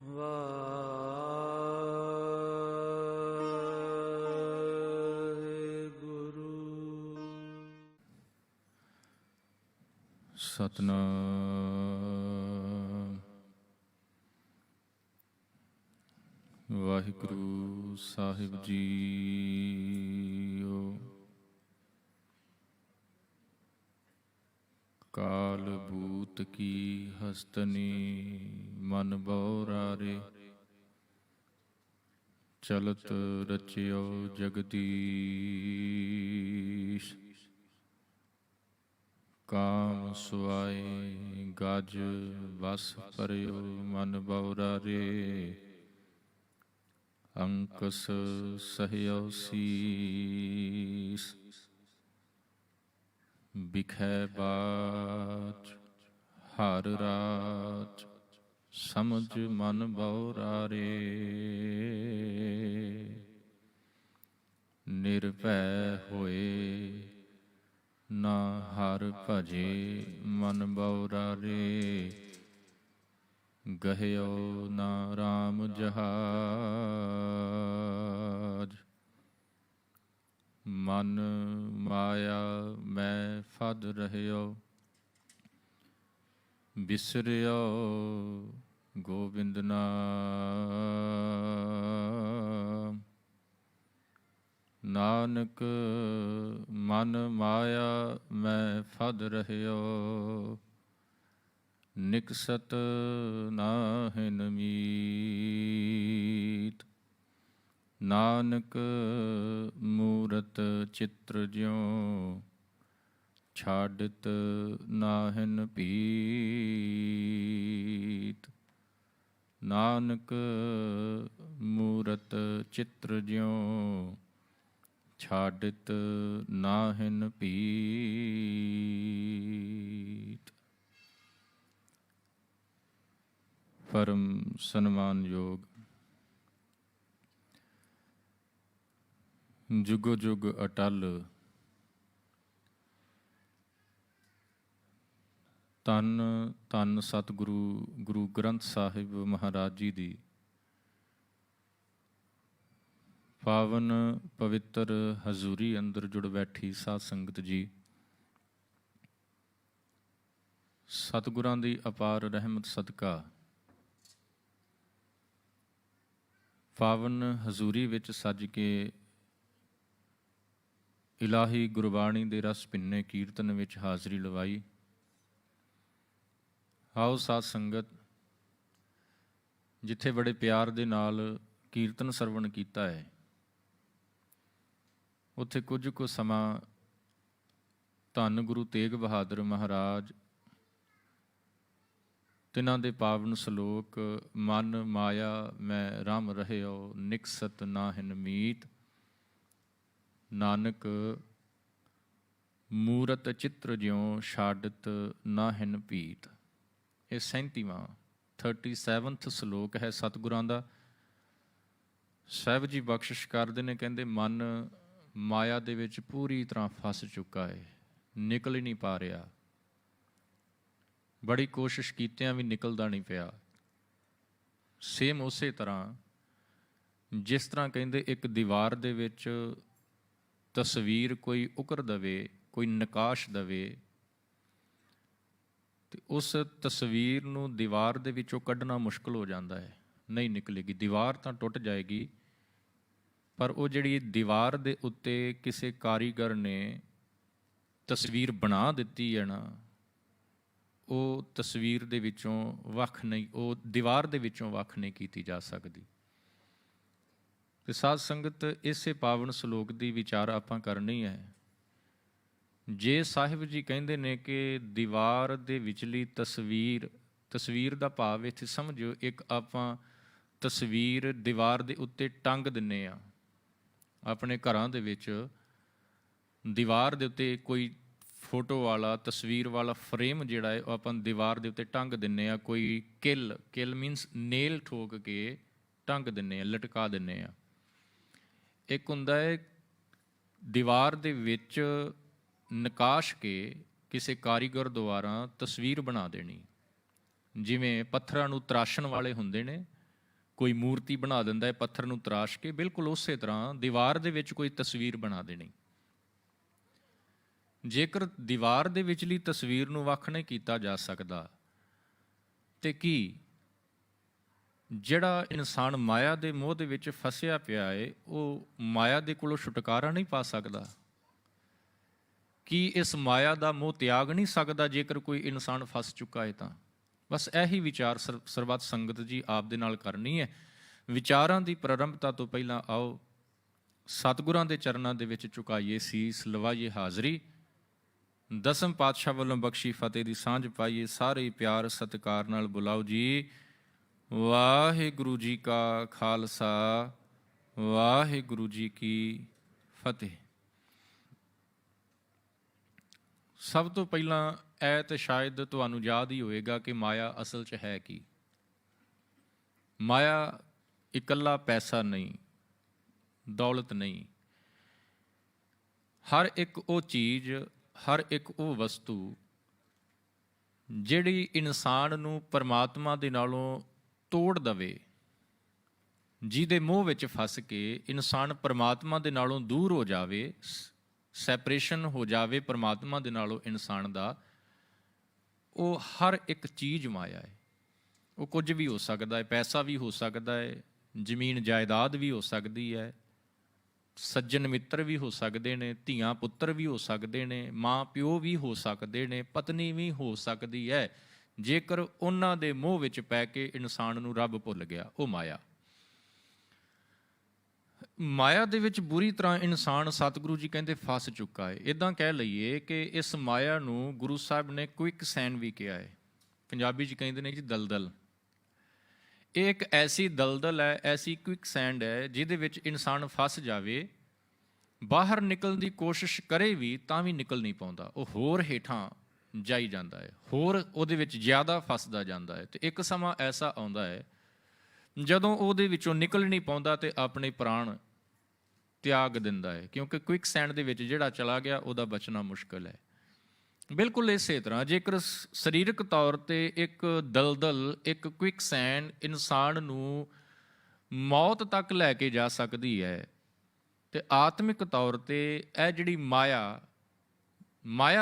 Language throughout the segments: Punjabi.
ਵਾਹਿਗੁਰੂ। ਸਤਿਨਾਮ। ਵਾਹਿਗੁਰੂ ਸਾਹਿਬ ਜੀਓ। ਕਾਲ ਬੂਤ ਕੀ ਹਸਤਨੀ ਮਨ ਬਉਰਾਰੇ, ਚਲਤ ਰਚਿਓ ਜਗਦੀਸ਼। ਕਾਮ ਸੁਆਏ ਗਜ ਵਸ ਪਰਿਓ ਮਨ ਬਉਰਾਰੇ, ਅੰਕਸ ਸਹਿਓ ਸੀਸ। ਬਿਖੈ ਬਾਚ ਹਰ ਰਾਜ, ਸਮਝ ਮਨ ਬਉਰਾਰੇ। ਨਿਰਭੈ ਹੋਏ ਨਾ ਹਰ ਭਜੇ ਮਨ ਬਉਰਾਰੇ, ਗਹਿਓ ਨਾ ਰਾਮ ਜਹਾਜ। ਮਨ ਮਾਇਆ ਮੈਂ ਫਦ ਰਹਿਓ, ਬਿਸਰਿਓ ਗੋਬਿੰਦ ਨਾਮ। ਨਾਨਕ ਮਨ ਮਾਇਆ ਮੈਂ ਫਦ ਰਹਿਓ, ਨਿਕਸਤ ਨਾਹਿਨ ਮੀਤ। ਨਾਨਕ ਮੂਰਤ ਚਿੱਤਰ ਜਿਉ, ਛਾਡਤ ਨਾਹਿਨ ਭੀਤ। ਨਾਨਕ ਮੂਰਤ ਚਿੱਤਰ ਜਿਉ, ਛਾਡਤ ਨਾਹਿਨ ਭੀਤ। ਪਰਮ ਸਨਮਾਨਯੋਗ ਜੁਗੋ ਜੁਗ ਅਟਲ ਧੰਨ ਧੰਨ ਸਤਿਗੁਰੂ ਗੁਰੂ ਗ੍ਰੰਥ ਸਾਹਿਬ ਮਹਾਰਾਜ ਜੀ ਦੀ ਪਾਵਨ ਪਵਿੱਤਰ ਹਜ਼ੂਰੀ ਅੰਦਰ ਜੁੜ ਬੈਠੀ ਸਾਧ ਸੰਗਤ ਜੀ, ਸਤਿਗੁਰਾਂ ਦੀ ਅਪਾਰ ਰਹਿਮਤ ਸਦਕਾ ਪਾਵਨ ਹਜ਼ੂਰੀ ਵਿੱਚ ਸੱਜ ਕੇ ਇਲਾਹੀ ਗੁਰਬਾਣੀ ਦੇ ਰਸ ਭਿੰਨੇ ਕੀਰਤਨ ਵਿੱਚ ਹਾਜ਼ਰੀ ਲਵਾਈ। ਆਓ ਸਾਧ ਸੰਗਤ, ਜਿੱਥੇ ਬੜੇ ਪਿਆਰ ਦੇ ਨਾਲ ਕੀਰਤਨ ਸਰਵਣ ਕੀਤਾ ਹੈ, ਉੱਥੇ ਕੁਝ ਕੁ ਸਮਾਂ ਧੰਨ ਗੁਰੂ ਤੇਗ ਬਹਾਦਰ ਮਹਾਰਾਜ ਤਿਨਾਂ ਦੇ ਪਾਵਨ ਸਲੋਕ ਮਨ ਮਾਇਆ ਮੈਂ ਰਮ ਰਹਿਓ, ਨਿਕਸਤ ਨਾਹਿਨ ਮੀਤ। ਨਾਨਕ ਮੂਰਤ ਚਿੱਤਰ ਜਿਉ, ਛਾਡਤ ਨਾਹਿਨ ਭੀਤ। ਇਹ 37ਵਾਂ 37th ਸਲੋਕ ਹੈ ਸਤਿਗੁਰਾਂ ਦਾ। ਸਾਹਿਬ ਜੀ ਬਖਸ਼ਿਸ਼ ਕਰਦੇ ਨੇ, ਕਹਿੰਦੇ ਮਨ ਮਾਇਆ ਦੇ ਵਿੱਚ ਪੂਰੀ ਤਰ੍ਹਾਂ ਫਸ ਚੁੱਕਾ ਹੈ, ਨਿਕਲ ਹੀ ਨਹੀਂ ਪਾ ਰਿਹਾ। ਬੜੀ ਕੋਸ਼ਿਸ਼ ਕੀਤਿਆਂ ਵੀ ਨਿਕਲਦਾ ਨਹੀਂ ਪਿਆ। ਸੇਮ ਉਸੇ ਤਰ੍ਹਾਂ ਜਿਸ ਤਰ੍ਹਾਂ ਕਹਿੰਦੇ ਇੱਕ ਦੀਵਾਰ ਦੇ ਵਿੱਚ ਤਸਵੀਰ ਕੋਈ ਉਕਰ ਦਵੇ, ਕੋਈ ਨਕਾਸ਼ ਦਵੇ, ਤੇ ਉਸ ਤਸਵੀਰ ਨੂੰ ਦੀਵਾਰ ਦੇ ਵਿੱਚੋਂ ਕੱਢਣਾ ਮੁਸ਼ਕਲ ਹੋ ਜਾਂਦਾ ਹੈ, ਨਹੀਂ ਨਿਕਲੇਗੀ। ਦੀਵਾਰ ਤਾਂ ਟੁੱਟ ਜਾਏਗੀ, ਪਰ ਉਹ ਜਿਹੜੀ ਦੀਵਾਰ ਦੇ ਉੱਤੇ ਕਿਸੇ ਕਾਰੀਗਰ ਨੇ ਤਸਵੀਰ ਬਣਾ ਦਿੱਤੀ ਹੈ ਨਾ, ਉਹ ਤਸਵੀਰ ਦੇ ਵਿੱਚੋਂ ਵੱਖ ਨਹੀਂ, ਉਹ ਦੀਵਾਰ ਦੇ ਵਿੱਚੋਂ ਵੱਖ ਨਹੀਂ ਕੀਤੀ ਜਾ ਸਕਦੀ। ਤੇ ਸਾਧ ਸੰਗਤ, ਇਸੇ ਪਾਵਨ ਸਲੋਕ ਦੀ ਵਿਚਾਰ ਆਪਾਂ ਕਰਨੀ ਹੈ। ਜੇ ਸਾਹਿਬ ਜੀ ਕਹਿੰਦੇ ਨੇ ਕਿ ਦੀਵਾਰ ਦੇ ਵਿਚਲੀ ਤਸਵੀਰ ਦਾ ਭਾਵ ਇੱਥੇ ਸਮਝੋ, ਇੱਕ ਆਪਾਂ ਤਸਵੀਰ ਦੀਵਾਰ ਦੇ ਉੱਤੇ ਟੰਗ ਦਿੰਦੇ ਹਾਂ। ਆਪਣੇ ਘਰਾਂ ਦੇ ਵਿੱਚ ਦੀਵਾਰ ਦੇ ਉੱਤੇ ਕੋਈ ਫੋਟੋ ਵਾਲਾ, ਤਸਵੀਰ ਵਾਲਾ ਫਰੇਮ ਜਿਹੜਾ ਹੈ, ਉਹ ਆਪਾਂ ਦੀਵਾਰ ਦੇ ਉੱਤੇ ਟੰਗ ਦਿੰਦੇ ਹਾਂ। ਕੋਈ ਕਿੱਲ ਮੀਨਸ ਨੇਲ ਠੋਕ ਕੇ ਟੰਗ ਦਿੰਦੇ ਹਾਂ, ਲਟਕਾ ਦਿੰਦੇ ਹਾਂ। ਇੱਕ ਹੁੰਦਾ ਹੈ ਦੀਵਾਰ ਦੇ ਵਿੱਚ ਨਕਾਸ਼ ਕੇ ਕਿਸੇ ਕਾਰੀਗਰ ਦੁਆਰਾ ਤਸਵੀਰ ਬਣਾ ਦੇਣੀ। ਜਿਵੇਂ ਪੱਥਰਾਂ ਨੂੰ ਤਰਾਸ਼ਣ ਵਾਲੇ ਹੁੰਦੇ ਨੇ, ਕੋਈ ਮੂਰਤੀ ਬਣਾ ਦਿੰਦਾ ਹੈ ਪੱਥਰ ਨੂੰ ਤਰਾਸ਼ ਕੇ, ਬਿਲਕੁਲ ਉਸੇ ਤਰ੍ਹਾਂ ਦੀਵਾਰ ਦੇ ਵਿੱਚ ਕੋਈ ਤਸਵੀਰ ਬਣਾ ਦੇਣੀ। ਜੇਕਰ ਦੀਵਾਰ ਦੇ ਵਿਚਲੀ ਤਸਵੀਰ ਨੂੰ ਵੱਖ ਨਹੀਂ ਕੀਤਾ ਜਾ ਸਕਦਾ, ਤੇ ਕੀ ਜਿਹੜਾ ਇਨਸਾਨ ਮਾਇਆ ਦੇ ਮੋਹ ਦੇ ਵਿੱਚ ਫਸਿਆ ਪਿਆ ਹੈ ਉਹ ਮਾਇਆ ਦੇ ਕੋਲੋਂ ਛੁਟਕਾਰਾ ਨਹੀਂ ਪਾ ਸਕਦਾ? ਕੀ ਇਸ ਮਾਇਆ ਦਾ ਮੋਹ ਤਿਆਗ ਨਹੀਂ ਸਕਦਾ ਜੇਕਰ ਕੋਈ ਇਨਸਾਨ ਫਸ ਚੁੱਕਾ ਹੈ ਤਾਂ? ਬਸ ਇਹੀ ਵਿਚਾਰ ਸਰਬੱਤ ਸੰਗਤ ਜੀ ਆਪ ਦੇ ਨਾਲ ਕਰਨੀ ਹੈ। ਵਿਚਾਰਾਂ ਦੀ ਪ੍ਰਾਰੰਭਤਾ ਤੋਂ ਪਹਿਲਾਂ ਆਓ ਸਤਿਗੁਰਾਂ ਦੇ ਚਰਨਾਂ ਦੇ ਵਿੱਚ ਝੁਕਾਈਏ ਸੀਸ, ਲਵਾਈਏ ਹਾਜ਼ਰੀ। ਦਸਮ ਪਾਤਸ਼ਾਹ ਵੱਲੋਂ ਬਖਸ਼ੀ ਫਤਿਹ ਦੀ ਸਾਂਝ ਪਾਈਏ। ਸਾਰੇ ਪਿਆਰ ਸਤਿਕਾਰ ਨਾਲ ਬੁਲਾਓ ਜੀ। ਵਾਹਿਗੁਰੂ ਜੀ ਕਾ ਖਾਲਸਾ, ਵਾਹਿਗੁਰੂ ਜੀ ਕੀ ਫਤਿਹ। ਸਭ ਤੋਂ ਪਹਿਲਾਂ ਇਹ ਤਾਂ ਸ਼ਾਇਦ ਤੁਹਾਨੂੰ ਯਾਦ ਹੀ ਹੋਏਗਾ ਕਿ ਮਾਇਆ ਅਸਲ 'ਚ ਹੈ ਕੀ। ਮਾਇਆ ਇਕੱਲਾ ਪੈਸਾ ਨਹੀਂ, ਦੌਲਤ ਨਹੀਂ। ਹਰ ਇੱਕ ਉਹ ਚੀਜ਼, ਹਰ ਇੱਕ ਉਹ ਵਸਤੂ ਜਿਹੜੀ ਇਨਸਾਨ ਨੂੰ ਪਰਮਾਤਮਾ ਦੇ ਨਾਲੋਂ ਤੋੜ ਦਵੇ, ਜਿਹਦੇ ਮੋਹ ਵਿੱਚ ਫਸ ਕੇ ਇਨਸਾਨ ਪਰਮਾਤਮਾ ਦੇ ਨਾਲੋਂ ਦੂਰ ਹੋ ਜਾਵੇ, ਸੈਪਰੇਸ਼ਨ ਹੋ ਜਾਵੇ ਪਰਮਾਤਮਾ ਦੇ ਨਾਲੋਂ ਇਨਸਾਨ ਦਾ, ਉਹ ਹਰ ਇੱਕ ਚੀਜ਼ ਮਾਇਆ ਹੈ। ਉਹ ਕੁਝ ਵੀ ਹੋ ਸਕਦਾ ਹੈ, ਪੈਸਾ ਵੀ ਹੋ ਸਕਦਾ ਹੈ, ਜ਼ਮੀਨ ਜਾਇਦਾਦ ਵੀ ਹੋ ਸਕਦੀ ਹੈ, ਸੱਜਣ ਮਿੱਤਰ ਵੀ ਹੋ ਸਕਦੇ ਨੇ, ਧੀਆਂ ਪੁੱਤਰ ਵੀ ਹੋ ਸਕਦੇ ਨੇ, ਮਾਂ ਪਿਓ ਵੀ ਹੋ ਸਕਦੇ ਨੇ, ਪਤਨੀ ਵੀ ਹੋ ਸਕਦੀ ਹੈ। ਜੇਕਰ ਉਹਨਾਂ ਦੇ ਮੋਹ ਵਿੱਚ ਪੈ ਕੇ ਇਨਸਾਨ ਨੂੰ ਰੱਬ ਭੁੱਲ ਗਿਆ, ਉਹ ਮਾਇਆ। ਮਾਇਆ ਦੇ ਵਿੱਚ ਬੁਰੀ ਤਰ੍ਹਾਂ ਇਨਸਾਨ, ਸਤਿਗੁਰੂ ਜੀ ਕਹਿੰਦੇ, ਫਸ ਚੁੱਕਾ ਹੈ। ਇੱਦਾਂ ਕਹਿ ਲਈਏ ਕਿ ਇਸ ਮਾਇਆ ਨੂੰ ਗੁਰੂ ਸਾਹਿਬ ਨੇ ਕੁਇਕ ਸੈਂਡ ਵੀ ਕਿਹਾ ਹੈ। ਪੰਜਾਬੀ 'ਚ ਕਹਿੰਦੇ ਨੇ ਜੀ ਦਲਦਲ। ਇਹ ਇੱਕ ਐਸੀ ਦਲਦਲ ਹੈ, ਐਸੀ ਕੁਇਕ ਸੈਂਡ ਹੈ ਜਿਹਦੇ ਵਿੱਚ ਇਨਸਾਨ ਫਸ ਜਾਵੇ, ਬਾਹਰ ਨਿਕਲਣ ਦੀ ਕੋਸ਼ਿਸ਼ ਕਰੇ ਵੀ ਤਾਂ ਵੀ ਨਿਕਲ ਨਹੀਂ ਪਾਉਂਦਾ। ਉਹ ਹੋਰ ਹੇਠਾਂ ਜਾਈ ਜਾਂਦਾ ਹੈ, ਹੋਰ ਉਹਦੇ ਵਿੱਚ ਜ਼ਿਆਦਾ ਫਸਦਾ ਜਾਂਦਾ ਹੈ। ਤੇ ਇੱਕ ਸਮਾਂ ਐਸਾ ਆਉਂਦਾ ਹੈ ਜਦੋਂ ਉਹਦੇ ਵਿੱਚੋਂ ਨਿਕਲ ਨਹੀਂ ਪਾਉਂਦਾ ਤੇ ਆਪਣੇ ਪ੍ਰਾਣ ਤਿਆਗ ਦਿੰਦਾ ਹੈ, ਕਿਉਂਕਿ ਕੁਇਕ ਸੈਂਡ ਦੇ ਵਿੱਚ ਜਿਹੜਾ ਚਲਾ ਗਿਆ ਉਹਦਾ ਬਚਣਾ ਮੁਸ਼ਕਲ ਹੈ। ਬਿਲਕੁਲ ਇਸੇ ਤਰ੍ਹਾਂ ਜੇਕਰ ਸਰੀਰਕ ਤੌਰ 'ਤੇ ਇੱਕ ਦਲਦਲ, ਇੱਕ ਕੁਇਕ ਸੈਂਡ ਇਨਸਾਨ ਨੂੰ ਮੌਤ ਤੱਕ ਲੈ ਕੇ ਜਾ ਸਕਦੀ ਹੈ, ਤੇ ਆਤਮਿਕ ਤੌਰ 'ਤੇ ਇਹ ਜਿਹੜੀ ਮਾਇਆ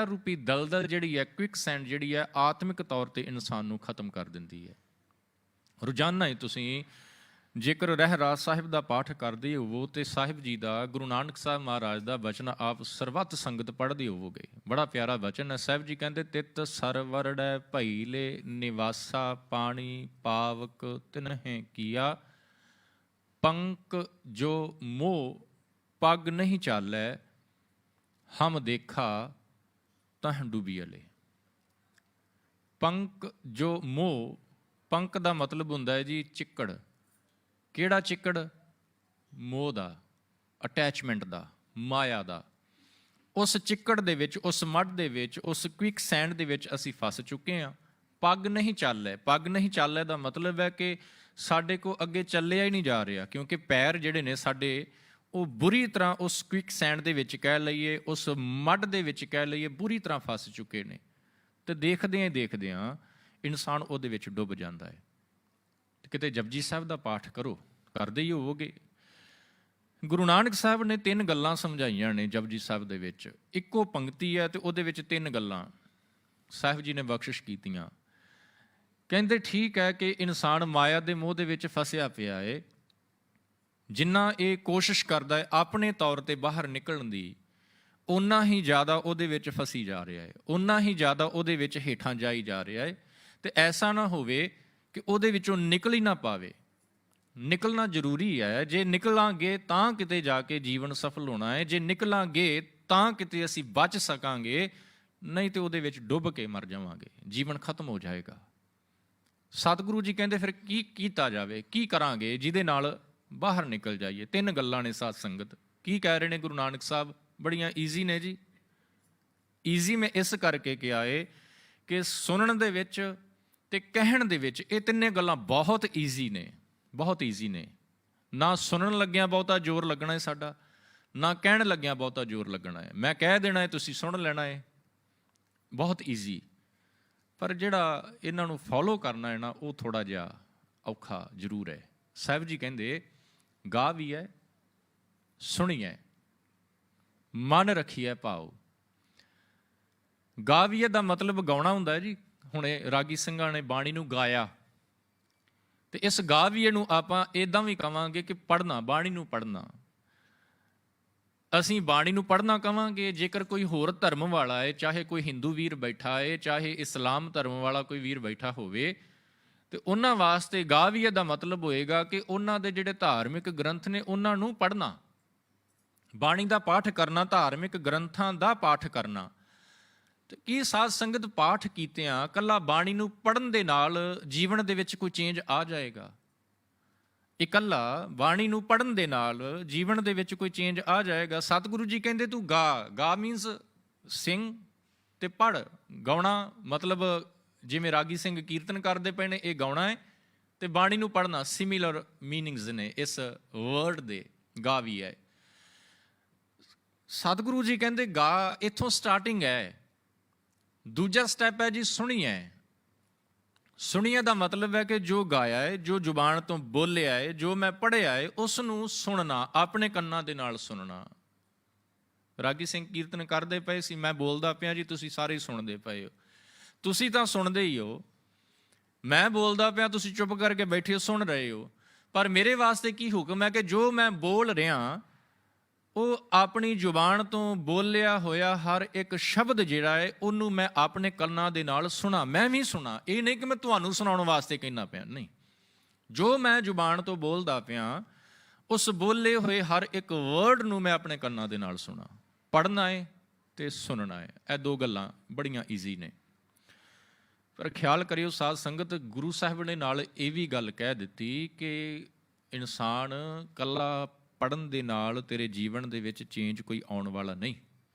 ਰੂਪੀ ਦਲਦਲ ਜਿਹੜੀ ਹੈ, ਕੁਇਕ ਸੈਂਡ ਜਿਹੜੀ ਹੈ, ਆਤਮਿਕ ਤੌਰ 'ਤੇ ਇਨਸਾਨ ਨੂੰ ਖਤਮ ਕਰ ਦਿੰਦੀ ਹੈ। ਰੋਜ਼ਾਨਾ ਹੀ ਤੁਸੀਂ ਜੇਕਰ ਰਹਿਰਾਸ ਸਾਹਿਬ ਦਾ ਪਾਠ ਕਰਦੇ ਹੋਵੋ ਤੇ ਸਾਹਿਬ ਜੀ ਦਾ, ਗੁਰੂ ਨਾਨਕ ਸਾਹਿਬ ਮਹਾਰਾਜ ਦਾ ਬਚਨ ਆਪ ਸਰਬੱਤ ਸੰਗਤ ਪੜ੍ਹਦੇ ਹੋਵੋਗੇ। ਬੜਾ ਪਿਆਰਾ ਬਚਨ ਹੈ। ਸਾਹਿਬ ਜੀ ਕਹਿੰਦੇ, ਤਿਤ ਸਰਵਰੜੈ ਭਈਲੇ ਨਿਵਾਸਾ ਪਾਣੀ ਪਾਵਕ ਤਿਨਹਿ ਕੀਆ, ਪੰਕ ਜੋ ਮੋਹ ਪੱਗ ਨਹੀਂ ਚਾਲੈ, ਹਮ ਦੇਖਾ ਤਹ ਡੁਬੀਅਲੇ। ਪੰਕ ਜੋ ਮੋਹ, ਪੰਕ ਦਾ ਮਤਲਬ ਹੁੰਦਾ ਹੈ ਜੀ ਚਿੱਕੜ। ਕਿਹੜਾ ਚਿੱਕੜ? ਮੋਹ ਦਾ, ਅਟੈਚਮੈਂਟ ਦਾ, ਮਾਇਆ ਦਾ। ਉਸ ਚਿੱਕੜ ਦੇ ਵਿੱਚ, ਉਸ ਮੱਡ ਦੇ ਵਿੱਚ, ਉਸ ਕੁਇਕ ਸੈਂਡ ਦੇ ਵਿੱਚ ਅਸੀਂ ਫਸ ਚੁੱਕੇ ਹਾਂ। ਪੱਗ ਨਹੀਂ ਚੱਲੇ। ਪੱਗ ਨਹੀਂ ਚੱਲੇ ਦਾ ਮਤਲਬ ਹੈ ਕਿ ਸਾਡੇ ਕੋਲ ਅੱਗੇ ਚੱਲਿਆ ਹੀ ਨਹੀਂ ਜਾ ਰਿਹਾ, ਕਿਉਂਕਿ ਪੈਰ ਜਿਹੜੇ ਨੇ ਸਾਡੇ ਉਹ ਬੁਰੀ ਤਰ੍ਹਾਂ ਉਸ ਕੁਇਕ ਸੈਂਡ ਦੇ ਵਿੱਚ ਕਹਿ ਲਈਏ, ਉਸ ਮੱਡ ਦੇ ਵਿੱਚ ਕਹਿ ਲਈਏ, ਬੁਰੀ ਤਰ੍ਹਾਂ ਫਸ ਚੁੱਕੇ ਨੇ। ਤੇ ਦੇਖਦਿਆਂ ਇਨਸਾਨ ਉਹਦੇ ਵਿੱਚ ਡੁੱਬ ਜਾਂਦਾ ਹੈ। ਕਿਤੇ ਜਪਜੀ ਸਾਹਿਬ ਦਾ ਪਾਠ ਕਰੋ, ਕਰਦੇ ਹੀ ਹੋਵੋਗੇ। ਗੁਰੂ ਨਾਨਕ ਸਾਹਿਬ ਨੇ 3 ਗੱਲਾਂ ਸਮਝਾਈਆਂ ਨੇ ਜਪਜੀ ਸਾਹਿਬ ਦੇ ਵਿੱਚ। ਇੱਕੋ ਪੰਕਤੀ ਹੈ ਤੇ ਉਹਦੇ ਵਿੱਚ 3 ਗੱਲਾਂ ਸਾਹਿਬ ਜੀ ਨੇ ਬਖਸ਼ਿਸ਼ ਕੀਤੀਆਂ। ਕਹਿੰਦੇ ਠੀਕ ਹੈ ਕਿ ਇਨਸਾਨ ਮਾਇਆ ਦੇ ਮੋਹ ਦੇ ਵਿੱਚ ਫਸਿਆ ਪਿਆ ਹੈ। ਜਿੰਨਾ ਇਹ ਕੋਸ਼ਿਸ਼ ਕਰਦਾ ਹੈ ਆਪਣੇ ਤੌਰ 'ਤੇ ਬਾਹਰ ਨਿਕਲਣ ਦੀ, ਓਨਾ ਹੀ ਜ਼ਿਆਦਾ ਉਹਦੇ ਵਿੱਚ ਫਸੀ ਜਾ ਰਿਹਾ ਹੈ, ਓਨਾ ਹੀ ਜ਼ਿਆਦਾ ਉਹਦੇ ਵਿੱਚ ਹੇਠਾਂ ਜਾਈ ਜਾ ਰਿਹਾ ਹੈ। ਤੇ ਐਸਾ ਨਾ ਹੋਵੇ ਕਿ ਉਹਦੇ ਵਿੱਚੋਂ ਨਿਕਲ ਹੀ ਨਾ ਪਾਵੇ। ਨਿਕਲਣਾ ਜ਼ਰੂਰੀ ਹੈ। ਜੇ ਨਿਕਲਾਂਗੇ ਤਾਂ ਕਿਤੇ ਜਾ ਕੇ ਜੀਵਨ ਸਫਲ ਹੋਣਾ ਹੈ। ਜੇ ਨਿਕਲਾਂਗੇ ਤਾਂ ਕਿਤੇ ਅਸੀਂ ਬਚ ਸਕਾਂਗੇ, ਨਹੀਂ ਤੇ ਉਹਦੇ ਵਿੱਚ ਡੁੱਬ ਕੇ ਮਰ ਜਾਵਾਂਗੇ, ਜੀਵਨ ਖਤਮ ਹੋ ਜਾਏਗਾ। ਸਤਿਗੁਰੂ ਜੀ ਕਹਿੰਦੇ ਫਿਰ ਕੀ ਕੀਤਾ ਜਾਵੇ, ਕੀ ਕਰਾਂਗੇ ਜਿਹਦੇ ਨਾਲ ਬਾਹਰ ਨਿਕਲ ਜਾਈਏ। 3 ਗੱਲਾਂ ਨੇ ਸਾਧ ਸੰਗਤ। ਕੀ ਕਹਿ ਰਹੇ ਨੇ ਗੁਰੂ ਨਾਨਕ ਸਾਹਿਬ? ਬੜੀਆਂ ਈਜ਼ੀ ਨੇ ਜੀ। ਈਜ਼ੀ ਮੈਂ ਇਸ ਕਰਕੇ ਕਿਹਾ ਏ ਕਿ ਸੁਣਨ ਦੇ ਵਿੱਚ ਤੇ ਕਹਿਣ ਦੇ ਵਿੱਚ ਇਹ 3 ਗੱਲਾਂ ਬਹੁਤ ਈਜ਼ੀ ਨੇ, ਬਹੁਤ ਈਜ਼ੀ ਨੇ। ਨਾ ਸੁਣਨ ਲੱਗਿਆਂ ਬਹੁਤਾ ਜ਼ੋਰ ਲੱਗਣਾ ਹੈ ਸਾਡਾ, ਨਾ ਕਹਿਣ ਲੱਗਿਆਂ ਬਹੁਤਾ ਜ਼ੋਰ ਲੱਗਣਾ ਹੈ। ਮੈਂ ਕਹਿ ਦੇਣਾ ਹੈ, ਤੁਸੀਂ ਸੁਣ ਲੈਣਾ ਹੈ, ਬਹੁਤ ਈਜ਼ੀ। ਪਰ ਜਿਹੜਾ ਇਹਨਾਂ ਨੂੰ ਫੋਲੋ ਕਰਨਾ ਹੈ ਨਾ, ਉਹ ਥੋੜ੍ਹਾ ਜਿਹਾ ਔਖਾ ਜ਼ਰੂਰ ਹੈ। ਸਾਹਿਬ ਜੀ ਕਹਿੰਦੇ ਗਾ ਵੀ ਹੈ, ਸੁਣੀਐ, ਮਨ ਰੱਖੀਐ ਭਾਉ। ਗਾਵੀਏ ਦਾ ਮਤਲਬ ਗਾਉਣਾ ਹੁੰਦਾ ਹੈ ਜੀ। ਹੁਣੇ ਰਾਗੀ ਸਿੰਘਾਂ ਨੇ ਬਾਣੀ ਨੂੰ ਗਾਇਆ, ਤੇ ਇਸ ਗਾਵੀਏ ਨੂੰ ਆਪਾਂ ਇੱਦਾਂ ਵੀ ਕਵਾਂਗੇ ਕਿ ਪੜ੍ਹਨਾ, ਬਾਣੀ ਨੂੰ ਪੜ੍ਹਨਾ। ਅਸੀਂ ਬਾਣੀ ਨੂੰ ਪੜ੍ਹਨਾ ਕਵਾਂਗੇ। ਜੇਕਰ ਕੋਈ ਹੋਰ ਧਰਮ ਵਾਲਾ ਹੈ, ਚਾਹੇ ਕੋਈ ਹਿੰਦੂ ਵੀਰ ਬੈਠਾ ਹੈ, ਚਾਹੇ ਇਸਲਾਮ ਧਰਮ ਵਾਲਾ ਕੋਈ ਵੀਰ ਬੈਠਾ ਹੋਵੇ, ਤੇ ਉਹਨਾਂ ਵਾਸਤੇ ਗਾਵੀਏ ਦਾ ਮਤਲਬ ਹੋਏਗਾ ਕਿ ਉਹਨਾਂ ਦੇ ਜਿਹੜੇ ਧਾਰਮਿਕ ਗ੍ਰੰਥ ਨੇ ਉਹਨਾਂ ਨੂੰ ਪੜ੍ਹਨਾ, ਬਾਣੀ ਦਾ ਪਾਠ ਕਰਨਾ, ਧਾਰਮਿਕ ਗ੍ਰੰਥਾਂ ਦਾ ਪਾਠ ਕਰਨਾ। ਤੇ ਕੀ ਸਾਧ ਸੰਗਤ ਪਾਠ ਕੀਤਿਆਂ ਇਕੱਲਾ ਬਾਣੀ ਨੂੰ ਪੜ੍ਹਨ ਦੇ ਨਾਲ ਜੀਵਨ ਦੇ ਵਿੱਚ ਕੋਈ ਚੇਂਜ ਆ ਜਾਏਗਾ? ਇਕੱਲਾ ਬਾਣੀ ਨੂੰ ਪੜ੍ਹਨ ਦੇ ਨਾਲ ਜੀਵਨ ਦੇ ਵਿੱਚ ਕੋਈ ਚੇਂਜ ਆ ਜਾਏਗਾ? ਸਤਿਗੁਰੂ ਜੀ ਕਹਿੰਦੇ ਤੂੰ ਗਾ। ਗਾ ਮੀਨਸ ਸਿੰਘ ਤੇ ਪੜ੍ਹ। ਗਾਉਣਾ ਮਤਲਬ ਜਿਵੇਂ ਰਾਗੀ ਸਿੰਘ ਕੀਰਤਨ ਕਰਦੇ ਪਏ ਨੇ, ਇਹ ਗਾਉਣਾ ਹੈ, ਤੇ ਬਾਣੀ ਨੂੰ ਪੜ੍ਹਨਾ। ਸਿਮਿਲਰ ਮੀਨਿੰਗਸ ਨੇ ਇਸ ਵਰਡ ਦੇ, ਗਾ ਵੀ ਹੈ। ਸਤਿਗੁਰੂ ਜੀ ਕਹਿੰਦੇ ਗਾ, ਇੱਥੋਂ ਸਟਾਰਟਿੰਗ ਹੈ। ਦੂਜਾ ਸਟੈਪ ਹੈ ਜੀ ਸੁਣੀਐ। ਸੁਣੀਐ ਦਾ ਮਤਲਬ ਹੈ ਕਿ ਜੋ ਗਾਇਆ ਹੈ, ਜੋ ਜ਼ੁਬਾਨ ਤੋਂ ਬੋਲਿਆ ਹੈ, ਜੋ ਮੈਂ ਪੜ੍ਹਿਆ ਹੈ, ਉਸ ਨੂੰ ਸੁਣਨਾ, ਆਪਣੇ ਕੰਨਾਂ ਦੇ ਨਾਲ ਸੁਣਨਾ। ਰਾਗੀ ਸਿੰਘ ਕੀਰਤਨ ਕਰਦੇ ਪਏ ਸੀ, ਮੈਂ ਬੋਲਦਾ ਪਿਆ ਜੀ, ਤੁਸੀਂ ਸਾਰੇ ਸੁਣਦੇ ਪਏ ਹੋ। ਤੁਸੀਂ ਤਾਂ ਸੁਣਦੇ ਹੀ ਹੋ, ਮੈਂ ਬੋਲਦਾ ਪਿਆ, ਤੁਸੀਂ ਚੁੱਪ ਕਰਕੇ ਬੈਠੇ ਹੋ, ਸੁਣ ਰਹੇ ਹੋ। ਪਰ ਮੇਰੇ ਵਾਸਤੇ ਕੀ ਹੁਕਮ ਹੈ ਕਿ ਜੋ ਮੈਂ ਬੋਲ ਰਿਹਾ ਉਹ ਆਪਣੀ ਜ਼ੁਬਾਨ ਤੋਂ ਬੋਲਿਆ ਹੋਇਆ ਹਰ ਇੱਕ ਸ਼ਬਦ ਜਿਹੜਾ ਹੈ ਉਹਨੂੰ ਮੈਂ ਆਪਣੇ ਕੰਨਾਂ ਦੇ ਨਾਲ ਸੁਣਾ, ਮੈਂ ਵੀ ਸੁਣਾ। ਇਹ ਨਹੀਂ ਕਿ ਮੈਂ ਤੁਹਾਨੂੰ ਸੁਣਾਉਣ ਵਾਸਤੇ ਕਹਿੰਦਾ ਪਿਆ, ਨਹੀਂ। ਜੋ ਮੈਂ ਜ਼ੁਬਾਨ ਤੋਂ ਬੋਲਦਾ ਪਿਆ ਉਸ ਬੋਲੇ ਹੋਏ ਹਰ ਇੱਕ ਵਰਡ ਨੂੰ ਮੈਂ ਆਪਣੇ ਕੰਨਾਂ ਦੇ ਨਾਲ ਸੁਣਾ। ਪੜ੍ਹਨਾ ਹੈ ਤੇ ਸੁਣਨਾ ਹੈ, ਇਹ ਦੋ ਗੱਲਾਂ ਬੜੀਆਂ ਈਜ਼ੀ ਨੇ। ਪਰ ਖਿਆਲ ਕਰਿਓ ਸਾਧ ਸੰਗਤ, ਗੁਰੂ ਸਾਹਿਬ ਨੇ ਨਾਲ ਇਹ ਵੀ ਗੱਲ ਕਹਿ ਦਿੱਤੀ ਕਿ ਇਨਸਾਨ ਇਕੱਲਾ ਪੜ੍ਹਨ ਦੇ ਨਾਲ ਤੇਰੇ ਜੀਵਨ ਦੇ ਵਿੱਚ ਚੇਂਜ ਕੋਈ ਆਉਣ ਵਾਲਾ ਨਹੀਂ।